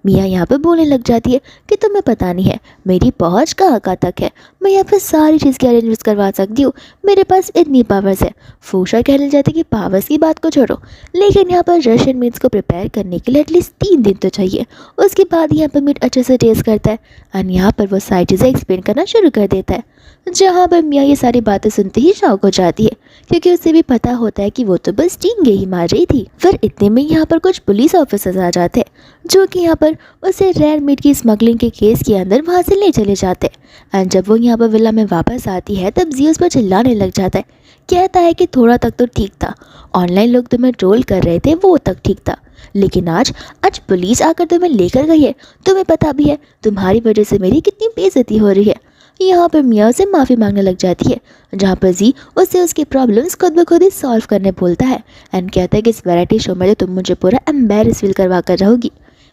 मिया यहाँ पर बोलने लग जाती है कि तुम्हें पता नहीं है मेरी पहुँच कहाँ कहाँ तक है, मैं यहाँ पर सारी चीज़ की अरेंजमेंट करवा सकती हूँ, मेरे पास इतनी पावर्स है। फूशा कहने लग जाती है कि पावर्स की बात को छोड़ो, लेकिन यहाँ पर रशियन मीट्स को प्रिपेयर करने के लिए एटलीस्ट 3 दिन तो चाहिए। उसके बाद यहाँ पर मीट अच्छे से टेस्ट करता है एंड यहाँ पर वो सारी चीज़ें एक्सप्लेन करना शुरू कर देता है, जहाँ पर मिया ये सारी बातें सुनते ही शॉक हो जाती है, क्योंकि उसे भी पता होता है कि वो तो बस टींगे ही मार रही थी। फिर इतने में यहाँ पर कुछ पुलिस ऑफिसर्स आ जाते हैं जो कि यहाँ पर उसे रेयर मीट की स्मगलिंग के केस के अंदर वहाँ से ले चले जाते हैं। एंड जब वो यहाँ पर विला में वापस आती है तब जी उस पर चिल्लाने लग जाता है, कहता है कि थोड़ा तक तो ठीक था, ऑनलाइन लोग तुम्हें ट्रोल कर रहे थे वो तक ठीक था, लेकिन आज पुलिस आकर तुम्हें लेकर गई है, तुम्हें पता भी है तुम्हारी वजह से मेरी कितनी बेइज्जती हो रही है। यहाँ पर मिया से माफ़ी मांगने लग जाती है, जहाँ पर जी उससे उसकी प्रॉब्लम्स खुद ब खुद ही सॉल्व करने बोलता है एंड कहता है कि इस वैरायटी शो में तो तुम मुझे पूरा एम्बेरस फील करवा कर रहोगी।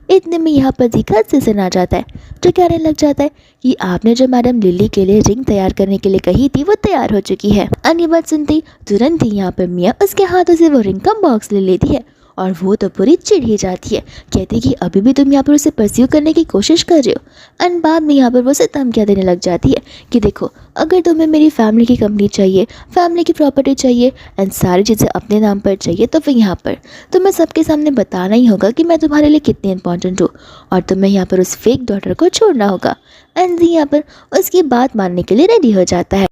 इतने में यहाँ पर जी का सीजन आ जाता है, जो कहने लग जाता है कि आपने जो मैडम लिली के लिए रिंग तैयार करने के लिए कही थी वो तैयार हो चुकी है। अन्य बात सुनते ही तुरंत ही यहाँ पर मिया उसके हाथों से वो रिंग का बॉक्स ले लेती है और वो तो पूरी चिढ़ ही जाती है, कहती कि अभी भी तुम यहाँ पर उसे परस्यू करने की कोशिश कर रहे हो। एंड बाद में यहाँ पर वो उसे धमकियाँ देने लग जाती है कि देखो अगर तुम्हें मेरी फैमिली की कंपनी चाहिए, फैमिली की प्रॉपर्टी चाहिए एंड सारी चीज़ें अपने नाम पर चाहिए, तो फिर यहाँ पर तुम्हें सबके सामने बताना ही होगा कि मैं तुम्हारे लिए कितनी इंपॉर्टेंट हूँ और तुम्हें यहाँ पर उस फेक डॉटर को छोड़ना होगा। एंड यहाँ पर उसकी बात मानने के लिए रेडी हो जाता है।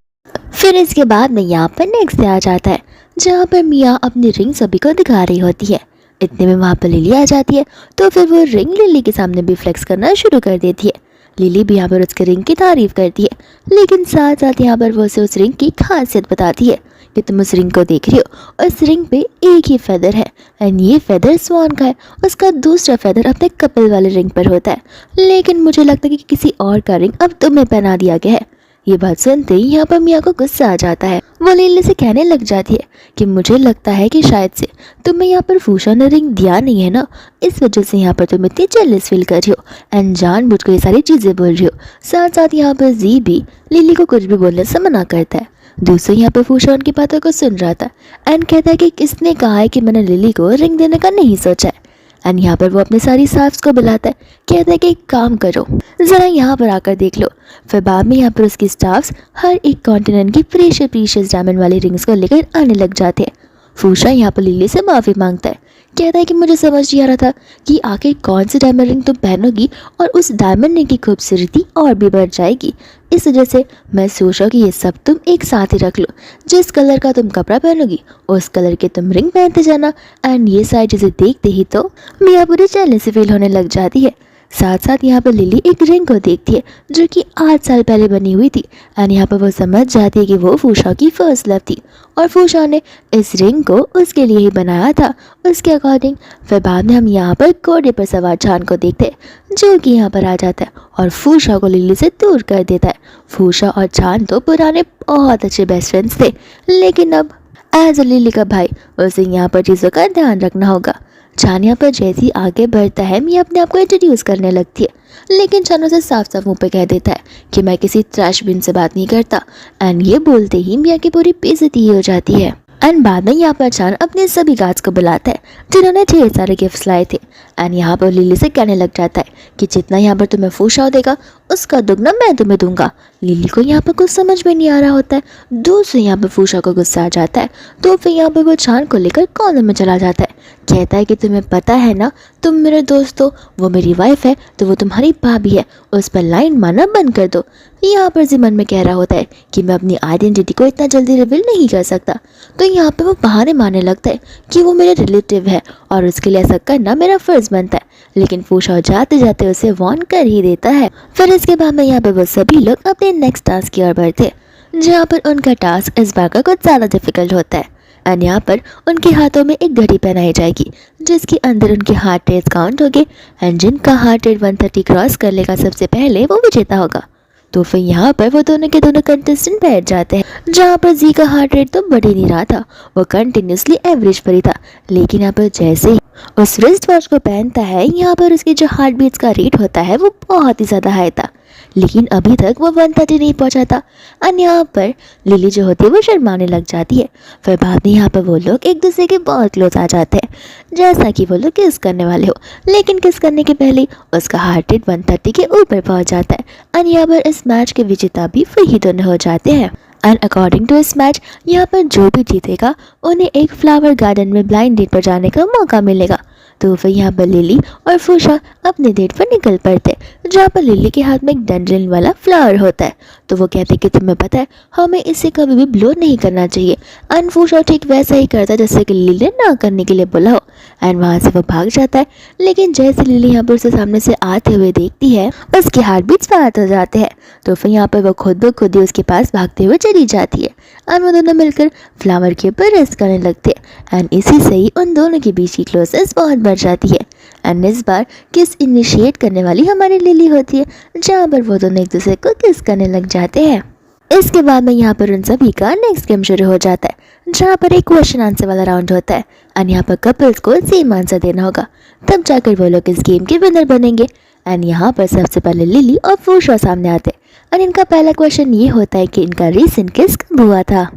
फिर इसके बाद में यहाँ पर नेक्स्ट डे आ जाता है, जहाँ पर मिया अपनी रिंग सभी को दिखा रही होती है। इतने में वहाँ पर लिली आ जाती है, तो फिर वो रिंग लिली के सामने भी फ्लेक्स करना शुरू कर देती है। लिली भी यहाँ पर उसके रिंग की तारीफ करती है, लेकिन साथ साथ यहाँ पर वो उसे उस रिंग की खासियत बताती है कि तुम उस रिंग को देख रही हो, उस रिंग पे एक ही फेदर है एंड ये फेदर स्वान का है, उसका दूसरा फेदर अपने कपल वाले रिंग पर होता है, लेकिन मुझे लगता है कि किसी और का रिंग अब तुम्हें पहना दिया गया है। ये बात सुनते ही यहाँ पर मिया को गुस्सा आ जाता है। वो लिली से कहने लग जाती है कि मुझे लगता है कि शायद से तुम्हें यहाँ पर फूशा ने रिंग दिया नहीं है ना, इस वजह से यहाँ पर तुम इतनी जेलस फील कर रही हो एंड जानबूझ कर ये सारी चीज़ें बोल रही हो। साथ साथ यहाँ पर जी भी लिली को कुछ भी बोलने से मना करता है। दूसरे यहाँ पर फूशा उनकी बातों को सुन रहा था एंड कहता है कि किसने कहा है कि मैंने लिली को रिंग देने का नहीं सोचा है। एंड यहाँ पर वो अपने सारी स्टाफ्स को बुलाता है, कहता है कि एक काम करो ज़रा यहाँ पर आकर देख लो। फिर बाद में यहाँ पर उसकी स्टाफ्स हर एक कॉन्टिनेंट की प्रीशियस डायमंड वाली रिंग्स को लेकर आने लग जाते हैं। फूशा यहाँ पर लिली से माफ़ी मांगता है, कहता है कि मुझे समझ नहीं आ रहा था कि आखिर कौन सी डायमंड रिंग तुम पहनोगी और उस डायमंड रिंग की खूबसूरती और भी बढ़ जाएगी, इस वजह से मैं सोचा कि ये सब तुम एक साथ ही रख लो, जिस कलर का तुम कपड़ा पहनोगी उस कलर के तुम रिंग पहनते जाना। एंड ये सारी चीज़ें देखते ही तो मिया पूरी चैलेंज से फील होने लग जाती है। साथ साथ यहाँ पर लिली एक रिंग को देखती है जो कि 8 साल पहले बनी हुई थी एंड यहाँ पर वो समझ जाती है कि वो फूशा की फर्स्ट लव थी और फूशा ने इस रिंग को उसके लिए ही बनाया था उसके अकॉर्डिंग। फिर बाद में हम यहाँ पर घोड़े पर सवार चांद को देखते हैं जो कि यहाँ पर आ जाता है और फूशा को लिली से दूर कर देता है। फूशा और चांद तो पुराने बहुत अच्छे बेस्ट फ्रेंड्स थे, लेकिन अब एज अ लिली का भाई उसे यहाँ पर चीज़ों का ध्यान रखना होगा। चांद यहाँ पर जैसे ही आगे बढ़ता है मिया अपने आप को इंट्रोड्यूस करने लगती है, लेकिन चांद उसे साफ साफ मुँह पे कह देता है कि मैं किसी ट्रैश बिन से बात नहीं करता। एंड ये बोलते ही मिया की पूरी बेइज्जती ही हो जाती है। एंड बाद में यहाँ पर चांद अपने सभी गार्ड्स को बुलाता है जिन्होंने ढेर सारे गिफ्ट्स लाए थे एंड यहाँ पर लिली से कहने लग जाता है कि जितना यहाँ पर तुम्हें फूशा देगा उसका दुगना मैं तुम्हें दूंगा। लिली को यहाँ पर कुछ समझ में नहीं आ रहा होता है, दूर से यहाँ पर फूशा को गुस्सा आ जाता है, तो फिर यहाँ पर वो चांद को लेकर कॉर्नर में चला जाता है, कहता है कि तुम्हें पता है ना तुम मेरे दोस्त हो, वो मेरी वाइफ है तो वो तुम्हारी भाभी है, उस पर लाइन मारना बंद कर दो। यहाँ पर जी मन में कह रहा होता है कि मैं अपनी आइडेंटिटी को इतना जल्दी रिवील नहीं कर सकता, तो यहाँ पे वो बहाने मारने लगता है कि वो मेरे रिलेटिव है और उसके लिए ऐसा करना मेरा फ़र्ज़ बनता है, लेकिन फूशा जाते जाते उसे वार्न कर ही देता है। फिर इसके बाद में यहाँ पे वो सभी लोग अपने नेक्स्ट टास्क की ओर बढ़ते हैं, जहाँ पर उनका टास्क इस बार का कुछ ज़्यादा डिफिकल्ट होता है एंड यहाँ पर उनके हाथों में एक घड़ी पहनाई जाएगी जिसके अंदर उनके हार्ट रेट काउंट होंगे एंड जिनका हार्ट रेट 130 क्रॉस कर लेगा सबसे पहले वो विजेता होगा। तो फिर यहाँ पर वो दोनों के दोनों कंटेस्टेंट बैठ जाते हैं, जहाँ पर जी का हार्ट रेट तो बढ़ ही नहीं रहा था, वो कंटिन्यूसली एवरेज पर ही था, लेकिन यहाँ पर जैसे ही उस रिस्ट वॉच को पहनता है यहाँ पर उसकी जो हार्ट बीट्स का रेट होता है वो बहुत ही ज़्यादा हाई था। लेकिन अभी तक वो 1:30 नहीं पहुंचा था। और यहाँ पर लिली जो होती है वो शर्माने लग जाती है। फिर बाद में यहाँ पर वो लोग एक दूसरे के बहुत क्लोज आ जाते हैं, जैसा कि वो लोग किस करने वाले हो। लेकिन किस करने के पहले उसका हार्ट रेट 130 के ऊपर पहुंच जाता है। और यहाँ पर इस मैच के विजेता भी वही दोनों हो जाते हैं। एंड अकॉर्डिंग टू इस मैच यहाँ पर जो भी जीतेगा उन्हें एक फ्लावर गार्डन में ब्लाइंड डेट पर जाने का मौका मिलेगा। तो फिर यहाँ पर लिली और फूशा अपने डेट पर निकल पड़ते, जहाँ पर लिली के हाथ में एक डंडलिन वाला फ्लावर होता है। तो वो कहते कि तुम्हें पता है हमें इसे कभी भी ब्लो नहीं करना चाहिए। एंड फूशा ठीक वैसा ही करता है जैसे कि लिली ने ना करने के लिए बोला हो। एंड वहाँ से वो भाग जाता है। लेकिन जैसे लिली यहाँ पर उसे सामने से आते हुए देखती है उसके हार्ट बीट्स फास्ट हो जाते हैं। तो फिर यहाँ पर वो खुद ब खुद ही उसके पास भागते हुए चली जाती है। एंड वो दोनों मिलकर फ्लावर के ऊपर रेस्ट करने लगते हैं। एंड इसी से ही उन दोनों के बीच की क्लोजनेस बहुत बढ़ जाती है। एंड इस बार किस इनिशिएट करने वाली हमारी लिली होती है, जहाँ पर वो दोनों एक दूसरे को किस करने लग जाते हैं। इसके बाद में यहाँ पर उन सभी का नेक्स्ट गेम शुरू हो जाता है, जहाँ पर एक क्वेश्चन आंसर वाला राउंड होता है। एंड यहाँ पर कपल्स को सेम आंसर देना होगा, तब जाकर वो लोग इस गेम के विनर बनेंगे। एंड यहाँ पर सबसे पहले लिली और फूशा सामने आते हैं। और इनका पहला क्वेश्चन ये होता है कि इनका रीसेंट किस कब हुआ था।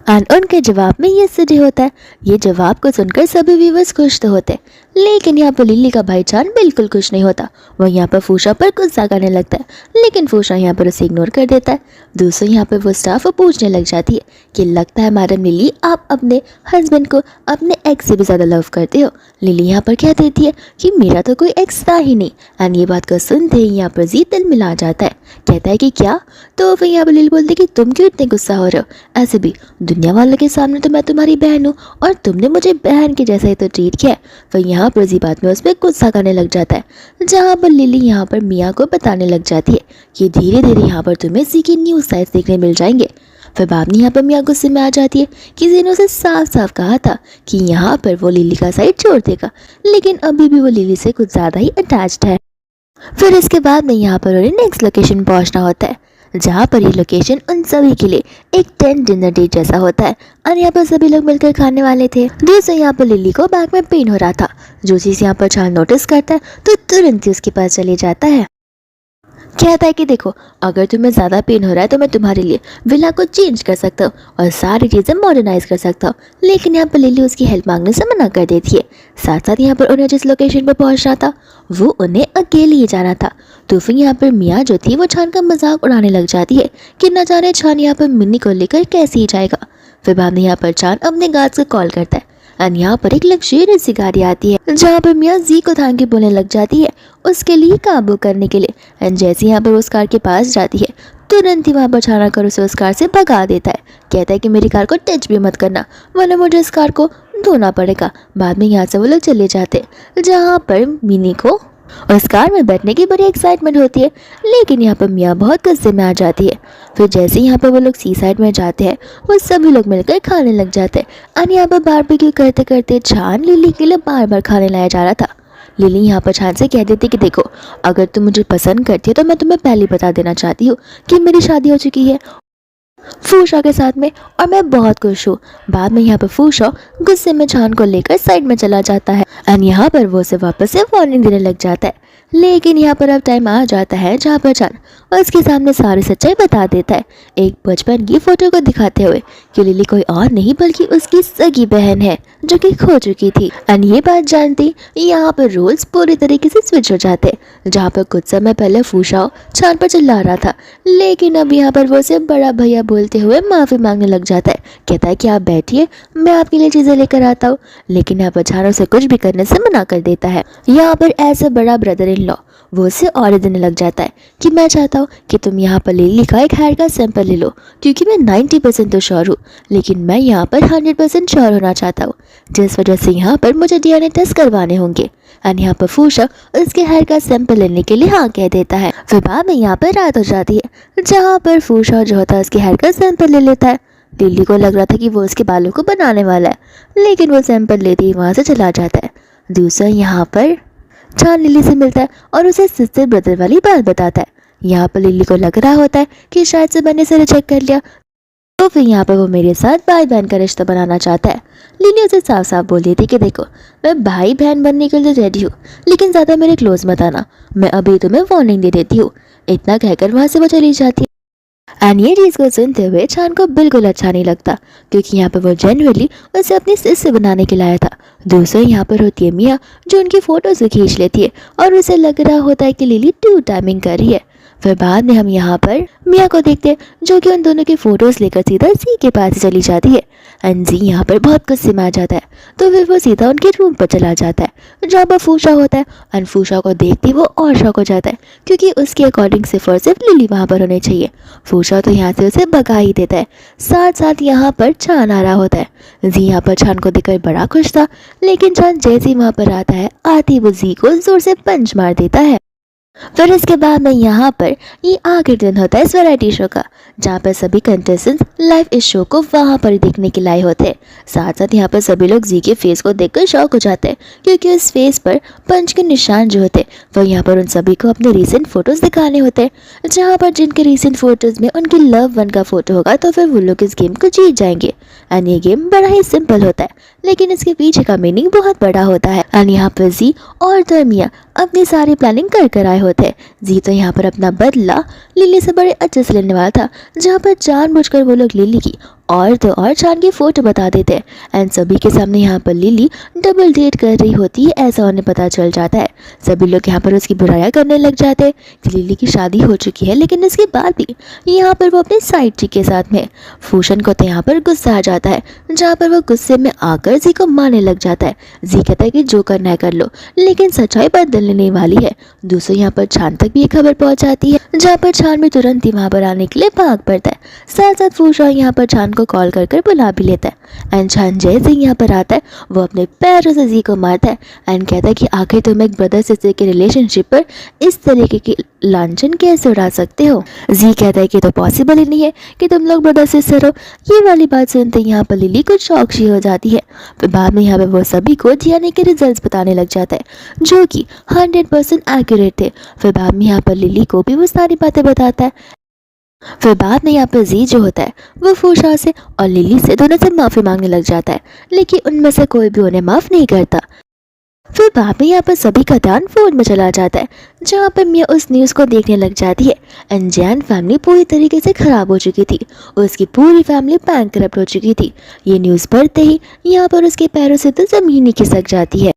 एंड उनके जवाब में ये सही होता है। ये जवाब को सुनकर सभी व्यूवर्स खुश तो होते हैं, लेकिन यहाँ पर लिली का भाईजान बिल्कुल खुश नहीं होता। वो यहाँ पर फूशा पर गुस्सा करने लगता है, लेकिन फूशा यहाँ पर उसे इग्नोर कर देता है। दूसरों यहाँ पर वो स्टाफ पूछने लग जाती है कि लगता है मैडम लिली आप अपने हस्बैंड को अपने एक्स से भी ज़्यादा लव करते हो। लिली यहाँ पर कह देती है कि मेरा तो कोई एक्स था ही नहीं। एंड ये बात को सुनते ही यहाँ पर जी दिल मिला जाता है, कहता है कि क्या। तो फिर यहाँ पर लिली बोलती है कि तुम क्यों इतने गुस्सा हो रहे हो, ऐसे भी दुनिया वालों के सामने तो मैं तुम्हारी बहन हूँ और तुमने मुझे बहन के जैसा ही तो ट्रीट किया है। फिर यहाँ पर इसी बात में उस पर गुस्सा करने लग जाता है, जहाँ पर लिली यहाँ पर मियाँ को बताने लग जाती है कि धीरे धीरे यहाँ पर तुम्हें सी की न्यू साइड्स देखने मिल जाएंगे। फिर बाद में यहाँ पर मियाँ गुस्से में आ जाती है कि जीनू से साफ साफ कहा था कि यहाँ पर वो लिली का साइड छोड़ देगा, लेकिन अभी भी वो लिली से कुछ ज़्यादा ही अटैच्ड है। फिर इसके बाद में यहाँ पर उन्हें नेक्स्ट लोकेशन पहुँचना होता है, जहाँ पर ये लोकेशन उन सभी के लिए एक टेंट डिनर डेट जैसा होता है। और यहाँ पर सभी लोग मिलकर खाने वाले थे। दूसरे यहाँ पर लिली को बैक में पेन हो रहा था। जो चीज़ यहाँ पर चार नोटिस करता है तो तुरंत ही उसके पास चले जाता है, कहता है कि देखो अगर तुम्हें ज़्यादा पेन हो रहा है तो मैं तुम्हारे लिए विला को चेंज कर सकता हूँ और सारी चीज़ें मॉडर्नाइज कर सकता हूँ। लेकिन यहाँ पर लिली उसकी हेल्प मांगने से मना कर देती है। साथ साथ यहाँ पर उन्हें जिस लोकेशन पर पहुँचना था वो उन्हें अकेले ही जाना था। तो फिर यहाँ पर मियाँ जो थी वो छान का मजाक उड़ाने लग जाती है कि न जाने छान यहाँ पर मिन्नी को लेकर कैसे ही जाएगा। फिर बाद में यहाँ पर छान अपने गार्ड्स को कॉल करता है। एंड यहाँ पर एक लग्जरियस सी गाड़ी आती है, जहाँ पर मियाँ जी को थैंक यू बोलने लग जाती है उसके लिए काबू करने के लिए। एंड जैसे यहाँ पर उस कार के पास जाती है तुरंत ही वहाँ पर छाना कर उसे उस कार से भगा देता है। कहता है कि मेरी कार को टच भी मत करना वरना मुझे इस कार को धोना पड़ेगा। बाद में यहाँ से वो लोग चले जाते, जहाँ पर मिनी को उस कार में बैठने की बड़ी एक्साइटमेंट होती है, लेकिन यहाँ पर मियाँ बहुत गुस्से में आ जाती है। फिर जैसे यहाँ पर वो लोग सी साइड में जाते हैं वो सभी लोग मिलकर खाने लग जाते हैं। और यहाँ पर बारबेक्यू करते करते छान लिली के लिए बार बार खाने लाया जा रहा था। लिली यहाँ पर छान से कह देती कि देखो अगर तुम मुझे पसंद करती हो तो मैं तुम्हें पहले बता देना चाहती हूँ कि मेरी शादी हो चुकी है फूशा के साथ में और मैं बहुत खुश हूँ। बाद में यहाँ पर फूशा गुस्से में छान को लेकर साइड में चला जाता है। एंड यहाँ पर वो उसे वापस से वार्निंग देने लग जाता है, लेकिन यहाँ पर अब टाइम आ जाता है जहाँ पर छान उसके सामने सारी सच्चाई बता देता है, एक बचपन की फोटो को दिखाते हुए कि लिली कोई और नहीं बल्कि उसकी सगी बहन है जो कि खो चुकी थी। एंड ये बात जानती यहाँ पर रोल्स पूरी तरीके से स्विच हो जाते, जहाँ पर कुछ समय पहले फूशा छान पर चिल्ला रहा था, लेकिन अब यहाँ पर वो उसे बड़ा भैया बोलते हुए माफ़ी मांगने लग जाता है। कहता है कि आप बैठिए मैं आपके लिए चीज़ें लेकर आता हूँ, लेकिन यहाँ पर छान उसे कुछ भी करने से मना कर देता है। यहाँ पर ऐसा बड़ा ब्रदर इन लॉ वो उसे ऑर्डर देने लग जाता है कि मैं चाहता हूँ कि तुम यहाँ पर लिली का एक हेयर का सैंपल ले लो, क्योंकि मैं 90% तो श्योर हूँ, लेकिन मैं यहाँ पर 100% श्योर होना चाहता हूँ, जिस वजह से यहाँ पर मुझे DNA टेस्ट करवाने होंगे। एंड यहाँ पर फूशा उसके हेयर का सैंपल लेने के लिए हाँ कह देता है। फिर बाद में यहाँ पर रात हो जाती है, जहाँ पर फूशा जो होता है उसके हेयर का सैंपल ले लेता है। लिली को लग रहा था कि वो उसके बालों को बनाने वाला है, लेकिन वो सैंपल लेते ही वहाँ से चला जाता है। दूसरा यहाँ पर छान लिली से मिलता है और उसे सिस्टर ब्रदर वाली बात बताता है। यहाँ पर लिली को लग रहा होता है कि शायद से मैंने इसे रिजेक्ट कर लिया, तो तो फिर यहाँ पर वो मेरे साथ भाई बहन का रिश्ता बनाना चाहता है। लिली उसे साफ साफ बोल देती कि देखो, मैं भाई बहन बनने के लिए रेडी हूँ, लेकिन ज़्यादा मेरे क्लोज मत आना, मैं अभी तुम्हें वार्निंग दे देती हूँ। इतना कहकर वहाँ से वो चली जाती है। एंड ये चीज़ को सुनते हुए चांद को बिल्कुल अच्छा नहीं लगता, क्योंकि यहाँ पर वो जनरली उसे अपनी सिस्टर बनाने के लाया था। दूसरे यहाँ पर होती है मिया, जो उनकी फ़ोटोज़ खींच लेती है और उसे लग रहा होता है कि लिली टू टाइमिंग कर रही है। फिर बाद में हम यहाँ पर मिया को देखते हैं, जो कि उन दोनों की फ़ोटोज़ लेकर सीधा जी के पास ही चली जाती है। एंड जी यहाँ पर बहुत गुस्से में आ जाता है, तो फिर वो सीधा उनके रूम पर चला जाता है जहाँ पर फूशा होता है। एंड फूशा को देखते ही वो और शॉक हो जाता है, क्योंकि उसके अकॉर्डिंग सिर्फ और सिर्फ लिली वहाँ पर होनी चाहिए। फूशा तो यहाँ से उसे भगा ही देता है। साथ साथ यहाँ पर चांद आ रहा होता है। जी यहाँ पर चांद को देखकर बड़ा खुश था, लेकिन चांद जैसे ही वहाँ पर आता है, आती वो जी को जोर से पंच मार देता है। फिर इसके बाद में यहाँ पर ये आखिरी दिन होता है इस वैरायटी शो का, जहाँ पर सभी कंटेस्टेंट्स लाइव इस शो को वहाँ पर देखने के लाए होते हैं। साथ साथ यहाँ पर सभी लोग जी के फेस को देखकर शॉक हो जाते हैं, क्योंकि उस फेस पर पंच के निशान जो होते हैं वो यहाँ पर उन सभी को अपने रीसेंट फोटोज़ दिखाने होते हैं, जहाँ पर जिनके रीसेंट फोटोज़ में उनकी लव वन का फोटो होगा तो फिर वो लोग इस गेम को जीत जाएंगे। एंड ये गेम बड़ा ही सिंपल होता है, लेकिन इसके पीछे का मीनिंग बहुत बड़ा होता है। एंड यहाँ पर जी और दरमिया अपनी सारी प्लानिंग कर आए होते हैं। जी तो यहाँ पर अपना बदला लिली से बड़े अच्छे से लेने वाला था, जहाँ पर जानबूझकर वो लोग लिली की और तो और चांद की फोटो बता देते हैं। एंड सभी के सामने यहाँ पर लिली डबल डेट कर रही होती है, ऐसा उन्हें पता चल जाता है। सभी लोग यहाँ पर उसकी बुराइयां करने लग जाते हैं कि लिली की शादी हो चुकी है, लेकिन इसके बाद भी यहाँ पर वो अपने साइड चिक के साथ में। फूशन को तो यहाँ पर गुस्सा आ जाता है, जहाँ पर वो गुस्से में आकर जी को मारने लग जाता है। जी कहता है कि जो करना है कर लो, लेकिन सच्चाई बदलने नहीं वाली है। दूसरे यहाँ पर चांद तक भी ये खबर पहुँच जाती है, जहाँ पर चांद भी तुरंत ही वहाँ पर आने के लिए भाग पड़ता है। साथ साथ फूशा यहाँ पर चांद को कॉल कर बुला भी लेता है। एंड चांद जैसे ही यहाँ पर आता है, वो अपने पैरों से जी को मारता है एंड कहता है कि आखिर तुम एक ब्रदर सिस्टर के रिलेशनशिप पर इस तरीके की लांछन कैसे उड़ा सकते हो। जी कहता है कि तो पॉसिबल ही नहीं है कि तुम लोग ब्रदर सिस्टर हो। ये वाली बात सुनते यहाँ पर लिली कुछ शॉक सी हो जाती है। फिर बाद में यहाँ पर वो सभी को डीएनए के रिजल्ट्स बताने लग जाता है, जो कि 100% एक्यूरेट थे। फिर बाद में यहाँ पर लिली को भी वो सारी बातें बताता है। फिर बाद में यहाँ पर जी जो होता है वो फूशा से और लिली से दोनों से माफ़ी मांगने लग जाता है, लेकिन उनमें से कोई भी उन्हें माफ़ नहीं करता। फिर बाद में यहाँ पर सभी का ध्यान फोन में चला जाता है, जहाँ पर मिया उस न्यूज़ को देखने लग जाती है। अनजान फैमिली पूरी तरीके से ख़राब हो चुकी थी, उसकी पूरी फैमिली बैंकरप्ट हो चुकी थी। ये न्यूज़ पढ़ते ही यहाँ पर उसके पैरों से तो ज़मीन ही खिसक जाती है।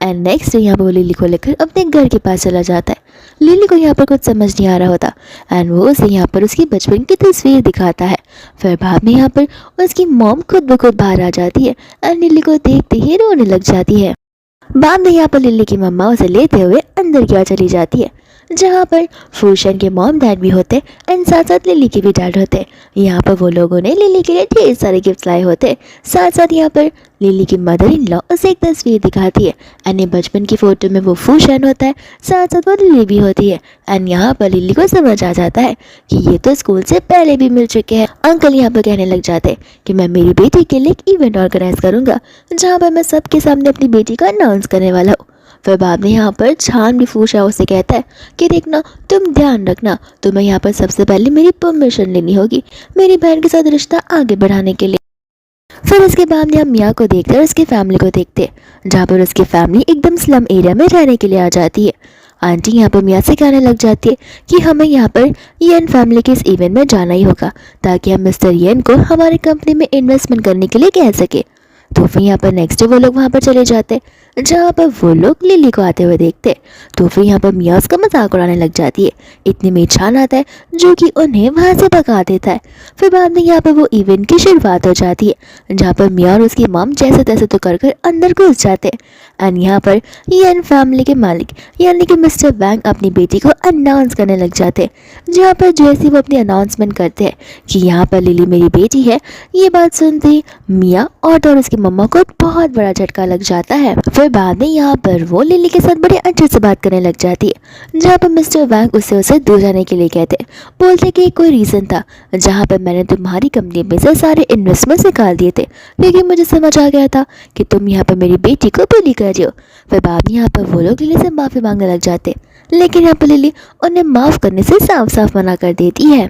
एंड नेक्स्ट यहाँ पर वो लिली को लेकर अपने घर के पास चला जाता है। लिली को यहाँ पर कुछ समझ नहीं आ रहा होता एंड वो उसे यहाँ पर उसकी बचपन की तस्वीर दिखाता है। फिर बाद में यहाँ पर उसकी मॉम खुद ब खुद बाहर आ जाती है एंड लिली को देखते ही रोने लग जाती है। बाद में यहाँ पर लिली की मम्मा उसे लेते हुए अंदर की ओर चली जाती है, जहाँ पर फूशन के मॉम डैड भी होते एंड साथ साथ लिली के भी डैड होते। यहाँ पर वो लोगों ने लिली के लिए ढेर सारे गिफ्ट लाए होते। साथ साथ यहाँ पर लिली की मदर इन लॉ उसे एक तस्वीर दिखाती है एंड बचपन की फ़ोटो में वो फूशन होता है, साथ साथ वो लिली भी होती है। एंड यहाँ पर लिली को समझ आ जाता है कि ये तो स्कूल से पहले भी मिल चुके हैं। अंकल यहाँ पर कहने लग जाते हैं कि मैं मेरी बेटी के लिए एक इवेंट ऑर्गेनाइज करूँगा, जहाँ पर मैं सबके सामने अपनी बेटी का अनाउंस करने वाला हूँ। फिर बाद में यहाँ पर चांद भी फूशा उसे कहता है कि देखना, तुम ध्यान रखना, तुम्हें यहाँ पर सबसे पहले मेरी परमिशन लेनी होगी मेरी बहन के साथ रिश्ता आगे बढ़ाने के लिए। फिर इसके बाद में हम मिया को देखते हैं, उसकी फैमिली को देखते हैं, जहाँ पर उसकी फैमिली एकदम स्लम एरिया में रहने के लिए आ जाती है। आंटी यहाँ पर मिया से कहने लग जाती है कि हमें यहाँ पर येन फैमिली के इस इवेंट में जाना ही होगा, ताकि हम मिस्टर येन को हमारी कंपनी में इन्वेस्टमेंट करने के लिए कह सके। तो फिर यहाँ पर नेक्स्ट डे वो लोग वहाँ पर चले जाते, जहाँ पर वो लोग लिली को आते हुए देखते। तो फिर यहाँ पर मिया उसका मजाक उड़ाने लग जाती है। इतने में चांद आता है, जो कि उन्हें वहाँ से भगा देता है। फिर बाद में यहाँ पर वो इवेंट की शुरुआत हो जाती है, जहाँ पर मिया और उसकी मॉम जैसे तैसे तो कर अंदर घुस जाते। एंड यहाँ पर येन फैमिली के मालिक यानी कि मिस्टर वैंग अपनी बेटी को अनाउंस करने लग जाते, जहाँ पर जैसे वो अपनी अनाउंसमेंट करते हैं कि यहाँ पर लिली मेरी बेटी है। ये बात सुनते ही मिया और उसकी मम्मा को बहुत बड़ा झटका लग जाता है। फिर बाद में यहाँ पर वो लिली के साथ बड़े अच्छे से बात करने लग जाती है, जहाँ पर मिस्टर वैंग उसे दूर जाने के लिए कहते, बोलते कि कोई रीज़न था जहाँ पर मैंने तुम्हारी कंपनी में से सारे इन्वेस्टमेंट्स निकाल दिए थे, क्योंकि मुझे समझ आ गया था कि तुम यहाँ पर मेरी बेटी को बुली कर रही हो। फिर बाद में यहाँ पर वो लोग लिली से माफ़ी मांगने लग जाते, लेकिन यहाँ पर लिली उन्हें माफ़ करने से साफ साफ मना कर देती है।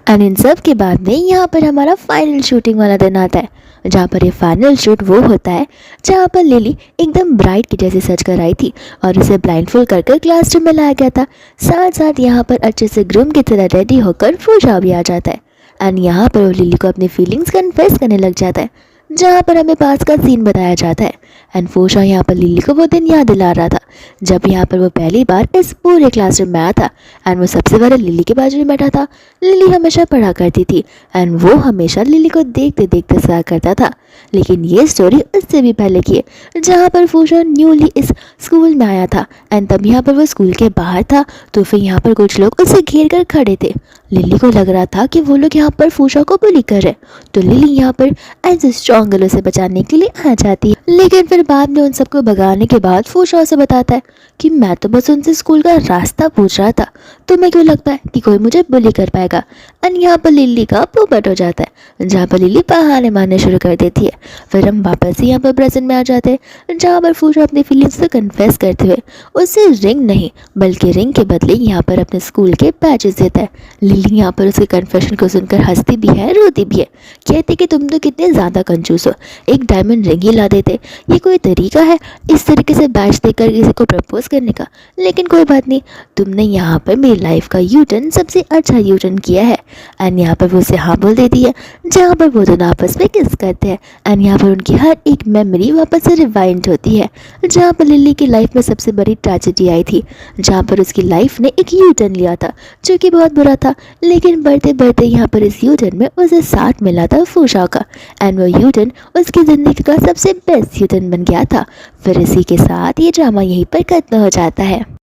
एंड इन सब के बाद में यहाँ पर हमारा फाइनल शूटिंग वाला दिन आता है, जहाँ पर ये फाइनल शूट वो होता है जहाँ पर लिली एकदम ब्राइड की जैसी सज कर आई थी और उसे ब्लाइंडफोल्ड कर क्लासरूम में लाया गया था। साथ साथ यहाँ पर अच्छे से ग्रूम की तरह रेडी होकर फूशा भी आ जाता है एंड यहाँ पर वो लिली को अपनी फीलिंग्स कन्फेस करने लग जाता है, जहाँ पर हमें पास का सीन बताया जाता है। एंड फूशा यहाँ पर लिली को वो दिन याद दिला रहा था जब यहाँ पर वो पहली बार इस पूरे क्लासरूम में आया था एंड वो सबसे पहले लिली के बाजू में बैठा था। लिली हमेशा पढ़ा करती थी एंड वो हमेशा लिली को देखते देखते सहा करता था। लेकिन ये स्टोरी उससे भी पहले की है, जहाँ पर फूशा न्यूली इस स्कूल में आया था एंड तब यहाँ पर वो स्कूल के बाहर था तो फिर यहाँ पर कुछ लोग उसे घेर कर खड़े थे। लिली को लग रहा था कि वो लोग यहाँ पर फूशा को बुली कर रहे, तो लिली यहाँ पर एज ए स्ट्रॉन्ग गर्ल उसे बचाने के लिए आ जाती है। लेकिन फिर बाद में उन सबको भगाने के बाद फूशा उसे बताता है कि मैं तो बस उनसे स्कूल का रास्ता पूछ रहा था, तुम्हें क्यों लगता है कि कोई मुझे बुली कर पाएगा। एंड यहाँ पर लिली का पोपट हो जाता है, जहाँ पर लिली बहाने मारने शुरू कर देती है। फिर हम वापस यहाँ पर प्रेजेंट में आ जाते हैं, जहाँ पर फूशा अपनी फीलिंग्स को कन्फेस करते हुए उसे रिंग नहीं बल्कि रिंग के बदले यहाँ पर अपने स्कूल के पैचेस देता है। लिली यहाँ पर उसके कन्फेशन को सुनकर हंसती भी है, रोती भी है, कहती कि तुम तो कितने ज़्यादा कंजूस हो, एक डायमंड रिंग ही ला देते, ये कोई तरीका है इस तरीके से बैच देकर किसी को प्रपोज करने का। लेकिन कोई बात नहीं, तुमने यहाँ पर मेरी लाइफ का यू टर्न सबसे अच्छा यू टर्न किया है। एंड यहाँ पर वो उसे हाँ बोल देती है, जहाँ पर वो दोनों आपस में किस करते हैं एंड यहाँ पर उनकी हर एक मेमोरी वापस से रिवाइंड होती है, जहाँ पर लिली की लाइफ में सबसे बड़ी ट्रेजेडी आई थी, जहाँ पर उसकी लाइफ ने एक यू टर्न लिया था जो कि बहुत बुरा था। लेकिन बढ़ते बढ़ते यहाँ पर इस यू टर्न में उसे साथ मिला था फूशा का एंड वो यू टर्न उसकी ज़िंदगी का सबसे बेस्ट यू टर्न बन गया था। फिर इसी के साथ ये ड्रामा यहीं पर खत्म हो जाता है।